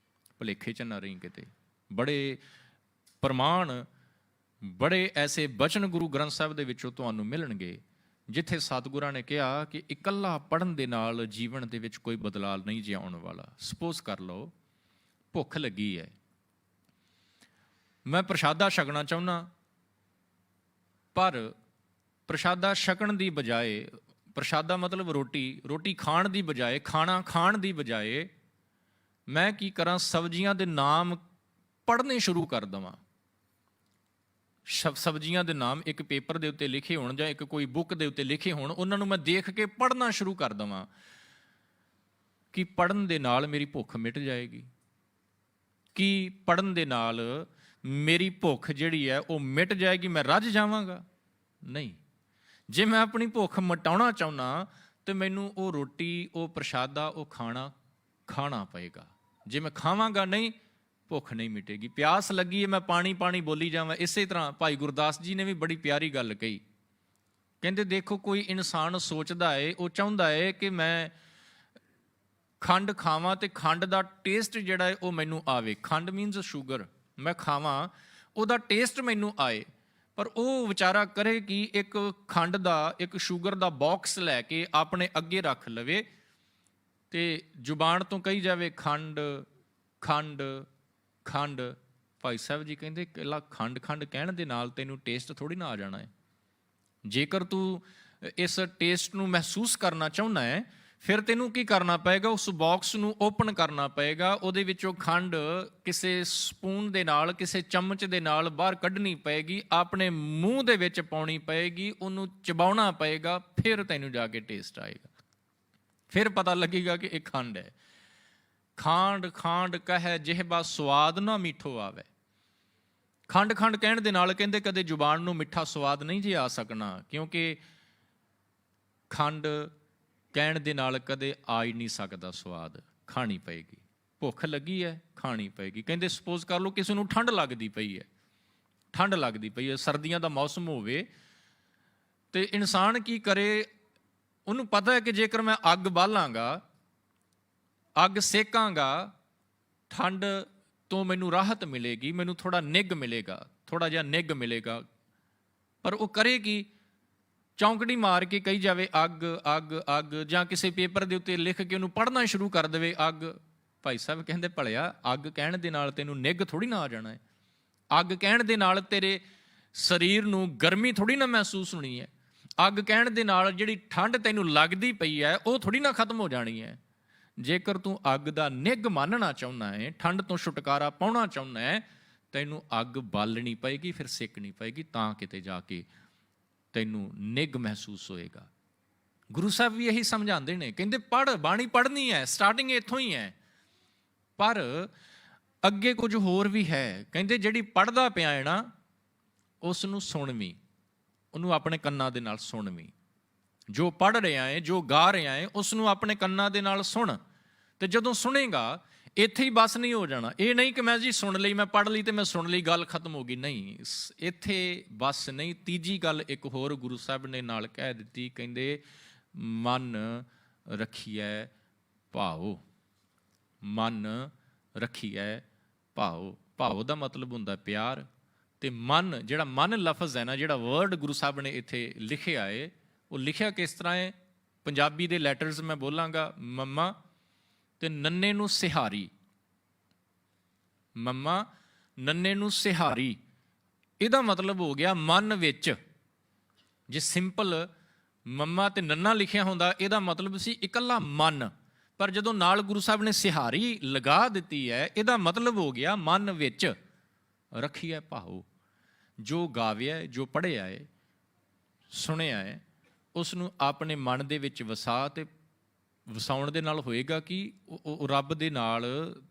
ਭੁਲੇਖੇ 'ਚ ਨਾ ਰਹੀ ਕਿਤੇ। ਬੜੇ ਪ੍ਰਮਾਣ, ਬੜੇ ਐਸੇ ਬਚਨ ਗੁਰੂ ਗ੍ਰੰਥ ਸਾਹਿਬ ਦੇ ਵਿੱਚੋਂ ਤੁਹਾਨੂੰ ਮਿਲਣਗੇ ਜਿੱਥੇ ਸਤਿਗੁਰਾਂ ਨੇ ਕਿਹਾ ਕਿ ਇਕੱਲਾ ਪੜ੍ਹਨ ਦੇ ਨਾਲ ਜੀਵਨ ਦੇ ਵਿੱਚ ਕੋਈ ਬਦਲਾਅ ਨਹੀਂ ਜੇ ਆਉਣ ਵਾਲਾ। ਸਪੋਜ਼ ਕਰ ਲਓ ਭੁੱਖ ਲੱਗੀ ਹੈ, ਮੈਂ ਪ੍ਰਸ਼ਾਦਾ ਛਕਣਾ ਚਾਹੁੰਦਾ, ਪਰ ਪ੍ਰਸ਼ਾਦਾ ਛਕਣ ਦੀ ਬਜਾਏ, ਪ੍ਰਸ਼ਾਦਾ ਮਤਲਬ ਰੋਟੀ ਖਾਣ ਦੀ ਬਜਾਏ, ਖਾਣਾ ਖਾਣ ਦੀ ਬਜਾਏ ਮੈਂ ਕੀ ਕਰਾਂ, ਸਬਜ਼ੀਆਂ ਦੇ ਨਾਮ ਪੜ੍ਹਨੇ ਸ਼ੁਰੂ ਕਰ ਦੇਵਾਂ। ਸਬਜ਼ੀਆਂ ਦੇ ਨਾਮ ਇੱਕ ਪੇਪਰ ਦੇ ਉੱਤੇ ਲਿਖੇ ਹੋਣ ਜਾਂ ਇੱਕ ਕੋਈ ਬੁੱਕ ਦੇ ਉੱਤੇ ਲਿਖੇ ਹੋਣ, ਉਹਨਾਂ ਨੂੰ ਮੈਂ ਦੇਖ ਕੇ ਪੜ੍ਹਨਾ ਸ਼ੁਰੂ ਕਰ ਦੇਵਾਂ। ਕਿ ਪੜ੍ਹਨ ਦੇ ਨਾਲ ਮੇਰੀ ਭੁੱਖ ਮਿਟ ਜਾਏਗੀ? ਕੀ ਪੜ੍ਹਨ ਦੇ ਨਾਲ ਮੇਰੀ ਭੁੱਖ ਜਿਹੜੀ ਹੈ ਉਹ ਮਿਟ ਜਾਏਗੀ, ਮੈਂ ਰੱਜ ਜਾਵਾਂਗਾ? ਨਹੀਂ। ਜੇ ਮੈਂ ਆਪਣੀ ਭੁੱਖ ਮਿਟਾਉਣਾ ਚਾਹੁੰਦਾ ਤਾਂ ਮੈਨੂੰ ਉਹ ਰੋਟੀ, ਉਹ ਪ੍ਰਸ਼ਾਦਾ, ਉਹ ਖਾਣਾ ਖਾਣਾ ਪਏਗਾ। ਜੇ ਮੈਂ ਖਾਵਾਂਗਾ ਨਹੀਂ, ਭੁੱਖ ਨਹੀਂ ਮਿਟੇਗੀ। ਪਿਆਸ ਲੱਗੀ ਹੈ, ਮੈਂ ਪਾਣੀ ਪਾਣੀ ਬੋਲੀ ਜਾਵਾਂ। ਇਸੇ ਤਰ੍ਹਾਂ ਭਾਈ ਗੁਰਦਾਸ ਜੀ ਨੇ ਵੀ ਬੜੀ ਪਿਆਰੀ ਗੱਲ ਕਹੀ। ਕਹਿੰਦੇ ਦੇਖੋ, ਕੋਈ ਇਨਸਾਨ ਸੋਚਦਾ ਹੈ, ਉਹ ਚਾਹੁੰਦਾ ਹੈ ਕਿ ਮੈਂ ਖੰਡ ਖਾਵਾਂ ਤੇ ਖੰਡ ਦਾ ਟੇਸਟ ਜਿਹੜਾ ਹੈ ਉਹ ਮੈਨੂੰ ਆਵੇ। ਖੰਡ ਮੀਨਸ ਸ਼ੂਗਰ। ਮੈਂ ਖਾਵਾਂ, ਉਹਦਾ ਟੇਸਟ ਮੈਨੂੰ ਆਏ। ਪਰ ਉਹ ਵਿਚਾਰਾ ਕਰੇ ਕਿ ਇੱਕ ਖੰਡ ਦਾ, ਇੱਕ ਸ਼ੂਗਰ ਦਾ ਬਾਕਸ ਲੈ ਕੇ ਆਪਣੇ ਅੱਗੇ ਰੱਖ ਲਵੇ ਤੇ ਜ਼ੁਬਾਨ ਤੋਂ ਕਹੀ ਜਾਵੇ ਖੰਡ ਖੰਡ ਖੰਡ। ਭਾਈ ਸਾਹਿਬ ਜੀ ਕਹਿੰਦੇ ਇਕੱਲਾ ਖੰਡ ਖੰਡ ਕਹਿਣ ਦੇ ਨਾਲ ਤੈਨੂੰ ਟੇਸਟ ਥੋੜ੍ਹੀ ਨਾ ਆ ਜਾਣਾ ਹੈ। ਜੇਕਰ ਤੂੰ ਇਸ ਟੇਸਟ ਨੂੰ ਮਹਿਸੂਸ ਕਰਨਾ ਚਾਹੁੰਦਾ ਹੈ, ਫਿਰ ਤੈਨੂੰ ਕੀ ਕਰਨਾ ਪਏਗਾ, ਉਸ ਬਾਕਸ ਨੂੰ ਓਪਨ ਕਰਨਾ ਪਏਗਾ। ਉਹਦੇ ਵਿੱਚੋਂ ਖੰਡ ਕਿਸੇ ਸਪੂਨ ਦੇ ਨਾਲ, ਕਿਸੇ ਚਮਚ ਦੇ ਨਾਲ ਬਾਹਰ ਕੱਢਣੀ ਪਏਗੀ, ਆਪਣੇ ਮੂੰਹ ਦੇ ਵਿੱਚ ਪਾਉਣੀ ਪਏਗੀ, ਉਹਨੂੰ ਚਬਾਉਣਾ ਪਏਗਾ, ਫਿਰ ਤੈਨੂੰ ਜਾ ਕੇ ਟੇਸਟ ਆਏਗਾ। ਫਿਰ ਪਤਾ ਲੱਗੇਗਾ ਕਿ ਇਹ ਖੰਡ ਹੈ। ਖਾਂਡ ਖਾਂਡ ਕਹੈ ਜਿਹਬਾ ਸਵਾਦ ਨਾ ਮਿੱਠੋ ਆਵੇ। ਖੰਡ ਖੰਡ ਕਹਿਣ ਦੇ ਨਾਲ ਕਹਿੰਦੇ ਕਦੇ ਜ਼ੁਬਾਨ ਨੂੰ ਮਿੱਠਾ ਸਵਾਦ ਨਹੀਂ ਜੇ ਆ ਸਕਣਾ, ਕਿਉਂਕਿ ਖੰਡ ਕਹਿਣ ਦੇ ਨਾਲ ਕਦੇ ਆ ਹੀ ਨਹੀਂ ਸਕਦਾ ਸਵਾਦ। ਖਾਣੀ ਪਏਗੀ। ਭੁੱਖ ਲੱਗੀ ਹੈ, ਖਾਣੀ ਪਏਗੀ। ਕਹਿੰਦੇ ਸਪੋਜ਼ ਕਰ ਲਓ ਕਿਸੇ ਨੂੰ ਠੰਡ ਲੱਗਦੀ ਪਈ ਹੈ, ਠੰਡ ਲੱਗਦੀ ਪਈ ਹੈ, ਸਰਦੀਆਂ ਦਾ ਮੌਸਮ ਹੋਵੇ ਤੇ ਇਨਸਾਨ ਕੀ ਕਰੇ, ਉਹਨੂੰ ਪਤਾ ਹੈ ਕਿ ਜੇਕਰ ਮੈਂ ਅੱਗ ਬਾਲਾਂਗਾ, ਅੱਗ ਸੇਕਾਂਗਾ, ਠੰਡ ਤੋਂ ਮੈਨੂੰ ਰਾਹਤ ਮਿਲੇਗੀ, ਮੈਨੂੰ ਥੋੜ੍ਹਾ ਨਿੱਘ ਮਿਲੇਗਾ, ਥੋੜ੍ਹਾ ਜਿਹਾ ਨਿੱਘ ਮਿਲੇਗਾ। ਪਰ ਉਹ ਕਰੇ ਕੀ, ਚੌਂਕੜੀ ਮਾਰ ਕੇ ਕਹੀ ਜਾਵੇ ਅੱਗ ਅੱਗ ਅੱਗ, ਜਾਂ ਕਿਸੇ ਪੇਪਰ ਦੇ ਉੱਤੇ ਲਿਖ ਕੇ ਉਹਨੂੰ ਪੜ੍ਹਨਾ ਸ਼ੁਰੂ ਕਰ ਦੇਵੇ ਅੱਗ। ਭਾਈ ਸਾਹਿਬ ਕਹਿੰਦੇ ਭਲਿਆ, ਅੱਗ ਕਹਿਣ ਦੇ ਨਾਲ ਤੈਨੂੰ ਨਿੱਘ ਥੋੜ੍ਹੀ ਨਾ ਆ ਜਾਣਾ ਹੈ। ਅੱਗ ਕਹਿਣ ਦੇ ਨਾਲ ਤੇਰੇ ਸਰੀਰ ਨੂੰ ਗਰਮੀ ਥੋੜ੍ਹੀ ਨਾ ਮਹਿਸੂਸ ਹੋਣੀ ਹੈ। ਅੱਗ ਕਹਿਣ ਦੇ ਨਾਲ ਜਿਹੜੀ ਠੰਡ ਤੈਨੂੰ ਲੱਗਦੀ ਪਈ ਹੈ ਉਹ ਥੋੜੀ ਨਾ ਖਤਮ ਹੋ ਜਾਣੀ ਹੈ। ਜੇਕਰ ਤੂੰ ਅੱਗ ਦਾ ਨਿੱਘ ਮੰਨਣਾ ਚਾਹੁੰਦਾ ਹੈ, ਠੰਡ ਤੋਂ ਛੁਟਕਾਰਾ ਪਾਉਣਾ ਚਾਹੁੰਦਾ ਹੈ, ਤੈਨੂੰ ਅੱਗ ਬਾਲਣੀ ਪਏਗੀ, ਫਿਰ ਸੇਕਣੀ ਪਏਗੀ, ਤਾਂ ਕਿਤੇ ਜਾ ਕੇ ਤੈਨੂੰ ਨਿੱਘ ਮਹਿਸੂਸ ਹੋਏਗਾ। ਗੁਰੂ ਸਾਹਿਬ ਵੀ ਇਹੀ ਸਮਝਾਉਂਦੇ ਨੇ, ਕਹਿੰਦੇ ਪੜ੍ਹ, ਬਾਣੀ ਪੜ੍ਹਨੀ ਹੈ, ਸਟਾਰਟਿੰਗ ਇੱਥੋਂ ਹੀ ਹੈ, ਪਰ ਅੱਗੇ ਕੁਝ ਹੋਰ ਵੀ ਹੈ। ਕਹਿੰਦੇ ਜਿਹੜੀ ਪੜ੍ਹਦਾ ਪਿਆ ਹੈ ਨਾ, ਉਸ ਨੂੰ ਸੁਣਵੀਂ, ਉਹਨੂੰ ਆਪਣੇ ਕੰਨਾਂ ਦੇ ਨਾਲ ਸੁਣਵੀਂ। ਜੋ ਪੜ੍ਹ ਰਿਹਾ ਹੈ, ਜੋ ਗਾ ਰਿਹਾ ਹੈ, ਉਸ ਨੂੰ ਆਪਣੇ ਕੰਨਾਂ ਦੇ ਨਾਲ ਸੁਣ। ਤੇ ਜਦੋਂ ਸੁਣੇਗਾ, ਇੱਥੇ ਹੀ ਬਸ ਨਹੀਂ ਹੋ ਜਾਣਾ। ਇਹ ਨਹੀਂ ਕਿ ਮੈਂ ਜੀ ਸੁਣ ਲਈ, ਮੈਂ ਪੜ੍ਹ ਲਈ ਤੇ ਮੈਂ ਸੁਣ ਲਈ, ਗੱਲ ਖਤਮ ਹੋ ਗਈ। ਨਹੀਂ, ਇੱਥੇ ਬਸ ਨਹੀਂ। ਤੀਜੀ ਗੱਲ ਇੱਕ ਹੋਰ ਗੁਰੂ ਸਾਹਿਬ ਨੇ ਨਾਲ ਕਹਿ ਦਿੱਤੀ, ਕਹਿੰਦੇ ਮਨ ਰੱਖੀਐ ਭਾਉ। ਮਨ ਰੱਖੀਐ ਭਾਉ। ਭਾਉ ਦਾ ਮਤਲਬ ਹੁੰਦਾ ਪਿਆਰ। ਤੇ ਮਨ, ਜਿਹੜਾ ਮਨ ਲਫ਼ਜ਼ ਹੈ ਨਾ, ਜਿਹੜਾ ਵਰਡ ਗੁਰੂ ਸਾਹਿਬ ਨੇ ਇੱਥੇ ਲਿਖਿਆ ਹੈ, ਉਹ ਲਿਖਿਆ ਕਿਸ ਤਰ੍ਹਾਂ ਹੈ? ਪੰਜਾਬੀ ਦੇ ਲੈਟਰਸ ਮੈਂ ਬੋਲਾਂਗਾ, ਮੰਮਾ ਤੇ ਨੰਨੇ ਨੂੰ ਸਿਹਾਰੀ। ਮੰਮਾ ਨੰਨੇ ਨੂੰ ਸਿਹਾਰੀ, ਇਹਦਾ ਮਤਲਬ ਹੋ ਗਿਆ ਮਨ ਵਿੱਚ। ਜੇ ਸਿੰਪਲ ਮੰਮਾ ਤੇ ਨੰਨਾ ਲਿਖਿਆ ਹੁੰਦਾ, ਇਹਦਾ ਮਤਲਬ ਸੀ ਇਕੱਲਾ ਮਨ। ਪਰ ਜਦੋਂ ਨਾਲ ਗੁਰੂ ਸਾਹਿਬ ਨੇ ਸਿਹਾਰੀ ਲਗਾ ਦਿੱਤੀ ਹੈ, ਇਹਦਾ ਮਤਲਬ ਹੋ ਗਿਆ ਮਨ ਵਿੱਚ ਰੱਖੀਐ ਭਾਉ। ਜੋ ਗਾਵਿਆ, ਜੋ ਪੜ੍ਹਿਆ ਹੈ, ਸੁਣਿਆ ਹੈ, ਉਸ ਨੂੰ ਆਪਣੇ ਮਨ ਦੇ ਵਿੱਚ ਵਸਾ। ਤੇ ਵਸਾਉਣ ਦੇ ਨਾਲ ਹੋਏਗਾ ਕਿ ਉਹ ਰੱਬ ਦੇ ਨਾਲ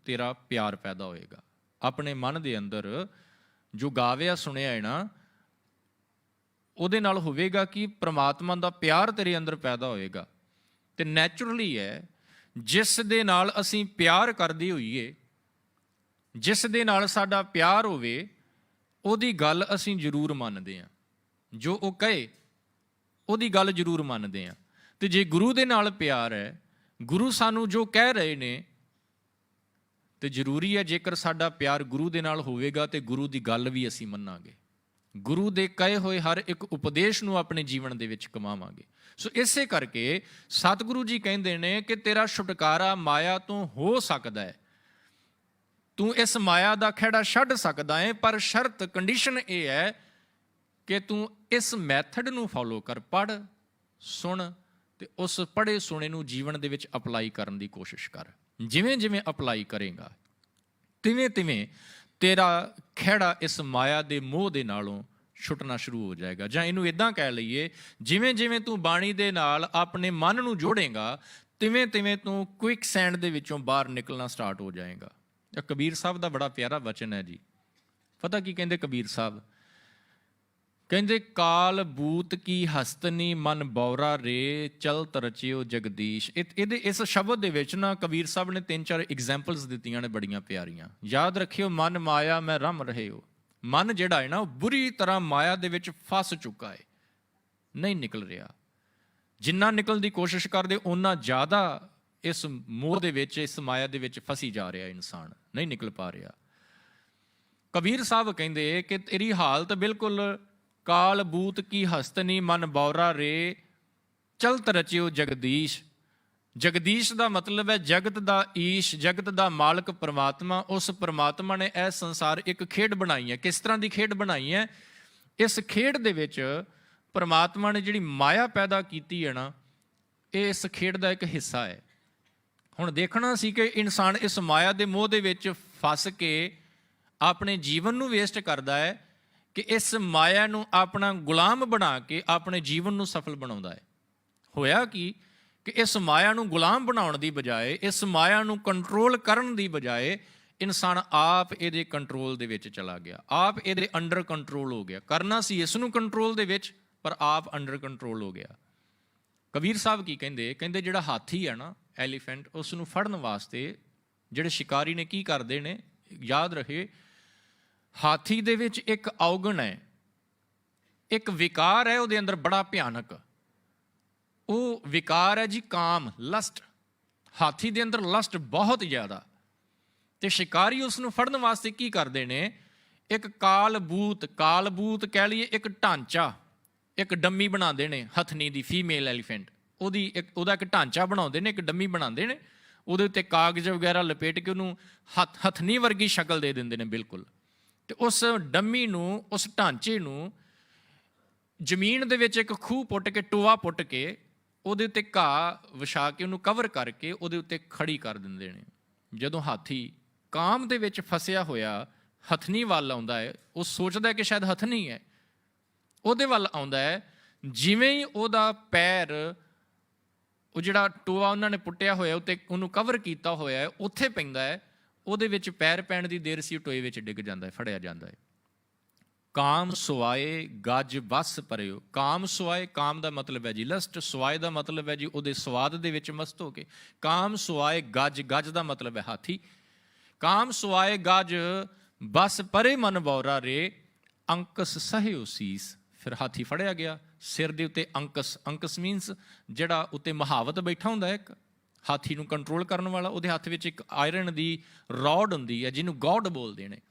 ਤੇਰਾ ਪਿਆਰ ਪੈਦਾ ਹੋਏਗਾ। ਆਪਣੇ ਮਨ ਦੇ ਅੰਦਰ ਜੋ ਗਾਵਿਆ, ਸੁਣਿਆ ਹੈ ਨਾ, ਉਹਦੇ ਨਾਲ ਹੋਵੇਗਾ ਕਿ ਪ੍ਰਮਾਤਮਾ ਦਾ ਪਿਆਰ ਤੇਰੇ ਅੰਦਰ ਪੈਦਾ ਹੋਏਗਾ। ਤੇ ਨੈਚੁਰਲੀ ਹੈ, ਜਿਸ ਦੇ ਨਾਲ ਅਸੀਂ ਪਿਆਰ ਕਰਦੇ ਹੋਈਏ, ਜਿਸ ਦੇ ਨਾਲ ਸਾਡਾ ਪਿਆਰ ਹੋਵੇ, ਉਹਦੀ ਗੱਲ ਅਸੀਂ ਜ਼ਰੂਰ ਮੰਨਦੇ ਹਾਂ। ਜੋ ਉਹ ਕਹੇ, ਉਹਦੀ ਗੱਲ ਜ਼ਰੂਰ ਮੰਨਦੇ ਹਾਂ। ਤੇ ਜੇ ਗੁਰੂ ਦੇ ਨਾਲ ਪਿਆਰ ਹੈ, ਗੁਰੂ ਸਾਨੂੰ ਜੋ ਕਹਿ ਰਹੇ ਨੇ, ਤੇ ਜ਼ਰੂਰੀ ਹੈ ਜੇਕਰ ਸਾਡਾ ਪਿਆਰ ਗੁਰੂ ਦੇ ਨਾਲ ਹੋਵੇਗਾ ਤੇ ਗੁਰੂ ਦੀ ਗੱਲ ਵੀ ਅਸੀਂ ਮੰਨਾਂਗੇ। ਗੁਰੂ ਦੇ ਕਹੇ ਹੋਏ ਹਰ ਇੱਕ ਉਪਦੇਸ਼ ਨੂੰ ਆਪਣੇ ਜੀਵਨ ਦੇ ਵਿੱਚ ਕਮਾਵਾਂਗੇ। ਸੋ ਇਸੇ ਕਰਕੇ ਸਤਿਗੁਰੂ ਜੀ ਕਹਿੰਦੇ ਨੇ ਕਿ ਤੇਰਾ ਛੁਟਕਾਰਾ ਮਾਇਆ ਤੋਂ ਹੋ ਸਕਦਾ ਹੈ, ਤੂੰ ਇਸ ਮਾਇਆ ਦਾ ਖਹਿੜਾ ਛੱਡ ਸਕਦਾ ਹੈ, ਪਰ ਸ਼ਰਤ, ਕੰਡੀਸ਼ਨ ਇਹ ਹੈ ਕਿ ਤੂੰ ਇਸ ਮੈਥਡ ਨੂੰ ਫੋਲੋ ਕਰ। ਪੜ੍ਹ, ਸੁਣ, ਤੇ ਉਸ ਪੜ੍ਹੇ ਸੁਣੇ ਨੂੰ ਜੀਵਨ ਦੇ ਵਿੱਚ ਅਪਲਾਈ ਕਰਨ ਦੀ ਕੋਸ਼ਿਸ਼ ਕਰ। ਜਿਵੇਂ ਜਿਵੇਂ ਅਪਲਾਈ ਕਰੇਗਾ, ਤਿਵੇਂ ਤਿਵੇਂ ਤੇਰਾ ਖਹਿੜਾ ਇਸ ਮਾਇਆ ਦੇ ਮੋਹ ਦੇ ਨਾਲੋਂ ਛੁੱਟਣਾ ਸ਼ੁਰੂ ਹੋ ਜਾਏਗਾ। ਜਾਂ ਇਹਨੂੰ ਇੱਦਾਂ ਕਹਿ ਲਈਏ, ਜਿਵੇਂ ਜਿਵੇਂ ਤੂੰ ਬਾਣੀ ਦੇ ਨਾਲ ਆਪਣੇ ਮਨ ਨੂੰ ਜੋੜੇਗਾ, ਤਿਵੇਂ ਤਿਵੇਂ ਤੂੰ ਕੁਇਕ ਸੈਂਡ ਦੇ ਵਿੱਚੋਂ ਬਾਹਰ ਨਿਕਲਣਾ ਸਟਾਰਟ ਹੋ ਜਾਏਗਾ। ਕਬੀਰ ਸਾਹਿਬ ਦਾ ਬੜਾ ਪਿਆਰਾ ਵਚਨ ਹੈ ਜੀ। ਪਤਾ ਕੀ ਕਹਿੰਦੇ ਕਬੀਰ ਸਾਹਿਬ? ਕਹਿੰਦੇ ਕਾਲ ਬੂਤ ਕੀ ਹਸਤਨੀ ਮਨ ਬੌਰਾ ਰੇ, ਚਲਤ ਰਚਿਓ ਜਗਦੀਸ਼। ਇਹਦੇ ਇਸ ਸ਼ਬਦ ਦੇ ਵਿੱਚ ਨਾ ਕਬੀਰ ਸਾਹਿਬ ਨੇ 3-4 ਐਗਜ਼ਾਮਪਲਸ ਦਿੱਤੀਆਂ ਨੇ ਬੜੀਆਂ ਪਿਆਰੀਆਂ। ਯਾਦ ਰੱਖਿਓ, ਮਨ ਮਾਇਆ ਮੈਂ ਰਮ ਰਹੇ ਹੋ। ਮਨ ਜਿਹੜਾ ਹੈ ਨਾ, ਉਹ ਬੁਰੀ ਤਰ੍ਹਾਂ ਮਾਇਆ ਦੇ ਵਿੱਚ ਫਸ ਚੁੱਕਾ ਹੈ, ਨਹੀਂ ਨਿਕਲ ਰਿਹਾ। ਜਿੰਨਾ ਨਿਕਲਣ ਦੀ ਕੋਸ਼ਿਸ਼ ਕਰਦੇ, ਓਨਾ ਜ਼ਿਆਦਾ ਇਸ ਮੋਹ ਦੇ ਵਿੱਚ, ਇਸ ਮਾਇਆ ਦੇ ਵਿੱਚ ਫਸੀ ਜਾ ਰਿਹਾ ਇਨਸਾਨ, ਨਹੀਂ ਨਿਕਲ ਪਾ ਰਿਹਾ। ਕਬੀਰ ਸਾਹਿਬ ਕਹਿੰਦੇ ਕਿ ਤੇਰੀ ਹਾਲਤ ਬਿਲਕੁਲ ਕਾਲ ਬੂਤ ਕੀ ਹਸਤਨੀ ਮਨ ਬੌਰਾ ਰੇ, ਚਲਤ ਰਚਿਓ ਜਗਦੀਸ਼। ਜਗਦੀਸ਼ ਦਾ ਮਤਲਬ ਹੈ ਜਗਤ ਦਾ ਈਸ਼, ਜਗਤ ਦਾ ਮਾਲਕ ਪ੍ਰਮਾਤਮਾ। ਉਸ ਪ੍ਰਮਾਤਮਾ ਨੇ ਇਹ ਸੰਸਾਰ ਇੱਕ ਖੇਡ ਬਣਾਈ ਹੈ। ਕਿਸ ਤਰ੍ਹਾਂ ਦੀ ਖੇਡ ਬਣਾਈ ਹੈ? ਇਸ ਖੇਡ ਦੇ ਵਿੱਚ ਪ੍ਰਮਾਤਮਾ ਨੇ ਜਿਹੜੀ ਮਾਇਆ ਪੈਦਾ ਕੀਤੀ ਹੈ ਨਾ, ਇਹ ਇਸ ਖੇਡ ਦਾ ਇੱਕ ਹਿੱਸਾ ਹੈ। ਹੁਣ ਦੇਖਣਾ ਸੀ ਕਿ ਇਨਸਾਨ ਇਸ ਮਾਇਆ ਦੇ ਮੋਹ ਦੇ ਵਿੱਚ ਫਸ ਕੇ ਆਪਣੇ ਜੀਵਨ ਨੂੰ ਵੇਸਟ ਕਰਦਾ ਹੈ ਕਿ ਇਸ ਮਾਇਆ ਨੂੰ ਆਪਣਾ ਗੁਲਾਮ ਬਣਾ ਕੇ ਆਪਣੇ ਜੀਵਨ ਨੂੰ ਸਫਲ ਬਣਾਉਂਦਾ ਹੈ। ਹੋਇਆ ਕਿ ਇਸ ਮਾਇਆ ਨੂੰ ਗੁਲਾਮ ਬਣਾਉਣ ਦੀ ਬਜਾਏ, ਇਸ ਮਾਇਆ ਨੂੰ ਕੰਟਰੋਲ ਕਰਨ ਦੀ ਬਜਾਏ, ਇਨਸਾਨ ਆਪ ਇਹਦੇ ਕੰਟਰੋਲ ਦੇ ਵਿੱਚ ਚਲਾ ਗਿਆ, ਆਪ ਇਹਦੇ ਅੰਡਰ ਕੰਟਰੋਲ ਹੋ ਗਿਆ। ਕਰਨਾ ਸੀ ਇਸ ਨੂੰ ਕੰਟਰੋਲ ਦੇ ਵਿੱਚ, ਪਰ ਆਪ ਅੰਡਰ ਕੰਟਰੋਲ ਹੋ ਗਿਆ। ਕਬੀਰ ਸਾਹਿਬ ਕੀ ਕਹਿੰਦੇ? ਕਹਿੰਦੇ ਜਿਹੜਾ ਹਾਥੀ ਹੈ ਨਾ, ਐਲੀਫੈਂਟ, ਉਸ ਨੂੰ ਫੜਨ ਵਾਸਤੇ ਜਿਹੜੇ ਸ਼ਿਕਾਰੀ ਨੇ ਕੀ ਕਰਦੇ ਨੇ? ਯਾਦ ਰੱਖੇ, ਹਾਥੀ ਦੇ ਵਿੱਚ ਇੱਕ ਔਗਣ ਹੈ, ਇੱਕ ਵਿਕਾਰ ਹੈ ਉਹਦੇ ਅੰਦਰ ਬੜਾ ਭਿਆਨਕ। ਉਹ ਵਿਕਾਰ ਹੈ ਜੀ ਕਾਮ, ਲਸਟ। ਹਾਥੀ ਦੇ ਅੰਦਰ ਲਸਟ ਬਹੁਤ ਜ਼ਿਆਦਾ। ਤੇ ਸ਼ਿਕਾਰੀ ਉਸ ਨੂੰ ਫੜਨ ਵਾਸਤੇ ਕੀ ਕਰਦੇ ਨੇ? ਇੱਕ ਕਾਲਬੂਤ ਕਹਿ ਲਈਏ, ਇੱਕ ਢਾਂਚਾ, ਇੱਕ ਡੰਮੀ ਬਣਾਉਂਦੇ ਨੇ ਹਥਨੀ ਦੀ, ਫੀਮੇਲ ਐਲੀਫੈਂਟ। ਉਹਦਾ ਇੱਕ ਢਾਂਚਾ ਬਣਾਉਂਦੇ ਨੇ, ਇੱਕ ਡੰਮੀ ਬਣਾਉਂਦੇ ਨੇ, ਉਹਦੇ ਉੱਤੇ ਕਾਗਜ਼ ਵਗੈਰਾ ਲਪੇਟ ਕੇ ਉਹਨੂੰ ਹਥਨੀ ਵਰਗੀ ਸ਼ਕਲ ਦੇ ਦਿੰਦੇ ਨੇ ਬਿਲਕੁਲ। ਤੇ ਉਸ ਡੰਮੀ ਨੂੰ, ਉਸ ਢਾਂਚੇ ਨੂੰ ਜ਼ਮੀਨ ਦੇ ਵਿੱਚ ਇੱਕ ਖੂਹ ਪੁੱਟ ਕੇ, ਟੋਆ ਪੁੱਟ ਕੇ, ਉਹਦੇ ਉੱਤੇ ਘਾਹ ਵਿਛਾ ਕੇ, ਉਹਨੂੰ ਕਵਰ ਕਰਕੇ ਉਹਦੇ ਉੱਤੇ ਖੜੀ ਕਰ ਦਿੰਦੇ ਨੇ। ਜਦੋਂ ਹਾਥੀ ਕਾਮ ਦੇ ਵਿੱਚ ਫਸਿਆ ਹੋਇਆ ਹਥਨੀ ਵੱਲ ਆਉਂਦਾ ਹੈ, ਉਹ ਸੋਚਦਾ ਕਿ ਸ਼ਾਇਦ ਹਥਨੀ ਹੈ, ਉਹਦੇ ਵੱਲ ਆਉਂਦਾ ਹੈ, ਜਿਵੇਂ ਹੀ ਉਹਦਾ ਪੈਰ, ਉਹ ਜਿਹੜਾ ਟੋਆ ਉਹਨਾਂ ਨੇ ਪੁੱਟਿਆ ਹੋਇਆ ਉੱਤੇ ਉਹਨੂੰ ਕਵਰ ਕੀਤਾ ਹੋਇਆ ਹੈ, ਉੱਥੇ ਪੈਂਦਾ ਹੈ, ਉਹਦੇ ਵਿੱਚ ਪੈਰ ਪੈਣ ਦੀ ਦੇਰ ਸੀ, ਟੋਏ ਵਿੱਚ ਡਿੱਗ ਜਾਂਦਾ ਹੈ, ਫੜਿਆ ਜਾਂਦਾ ਹੈ। ਕਾਮ ਸੁਆਏ ਗੱਜ ਬਸ ਪਰਿਓ। ਕਾਮ ਸੁਆਏ, ਕਾਮ ਦਾ ਮਤਲਬ ਹੈ ਜੀ ਲਸਟ, ਸੁਆਏ ਦਾ ਮਤਲਬ ਹੈ ਜੀ ਉਹਦੇ ਸਵਾਦ ਦੇ ਵਿੱਚ ਮਸਤ ਹੋ ਕੇ। ਕਾਮ ਸੁਆਏ ਗੱਜ, ਗੱਜ ਦਾ ਮਤਲਬ ਹੈ ਹਾਥੀ। ਕਾਮ ਸੁਆਏ ਗੱਜ ਬਸ ਪਰੇ ਮਨ ਬੌਰਾ ਰੇ, ਅੰਕਸ ਸਹਿਓ ਸੀਸ। ਫਿਰ ਹਾਥੀ ਫੜਿਆ ਗਿਆ, ਸਿਰ ਦੇ ਉੱਤੇ ਅੰਕਸ, ਅੰਕਸ ਮੀਨਸ ਜਿਹੜਾ ਉੱਤੇ ਮਹਾਵਤ ਬੈਠਾ ਹੁੰਦਾ ਇੱਕ ਹਾਥੀ ਨੂੰ ਕੰਟਰੋਲ ਕਰਨ ਵਾਲਾ, ਉਹਦੇ ਹੱਥ ਵਿੱਚ ਇੱਕ ਆਇਰਨ ਦੀ ਰੋਡ ਹੁੰਦੀ ਹੈ ਜਿਹਨੂੰ ਗੋਡ ਬੋਲਦੇ ਨੇ,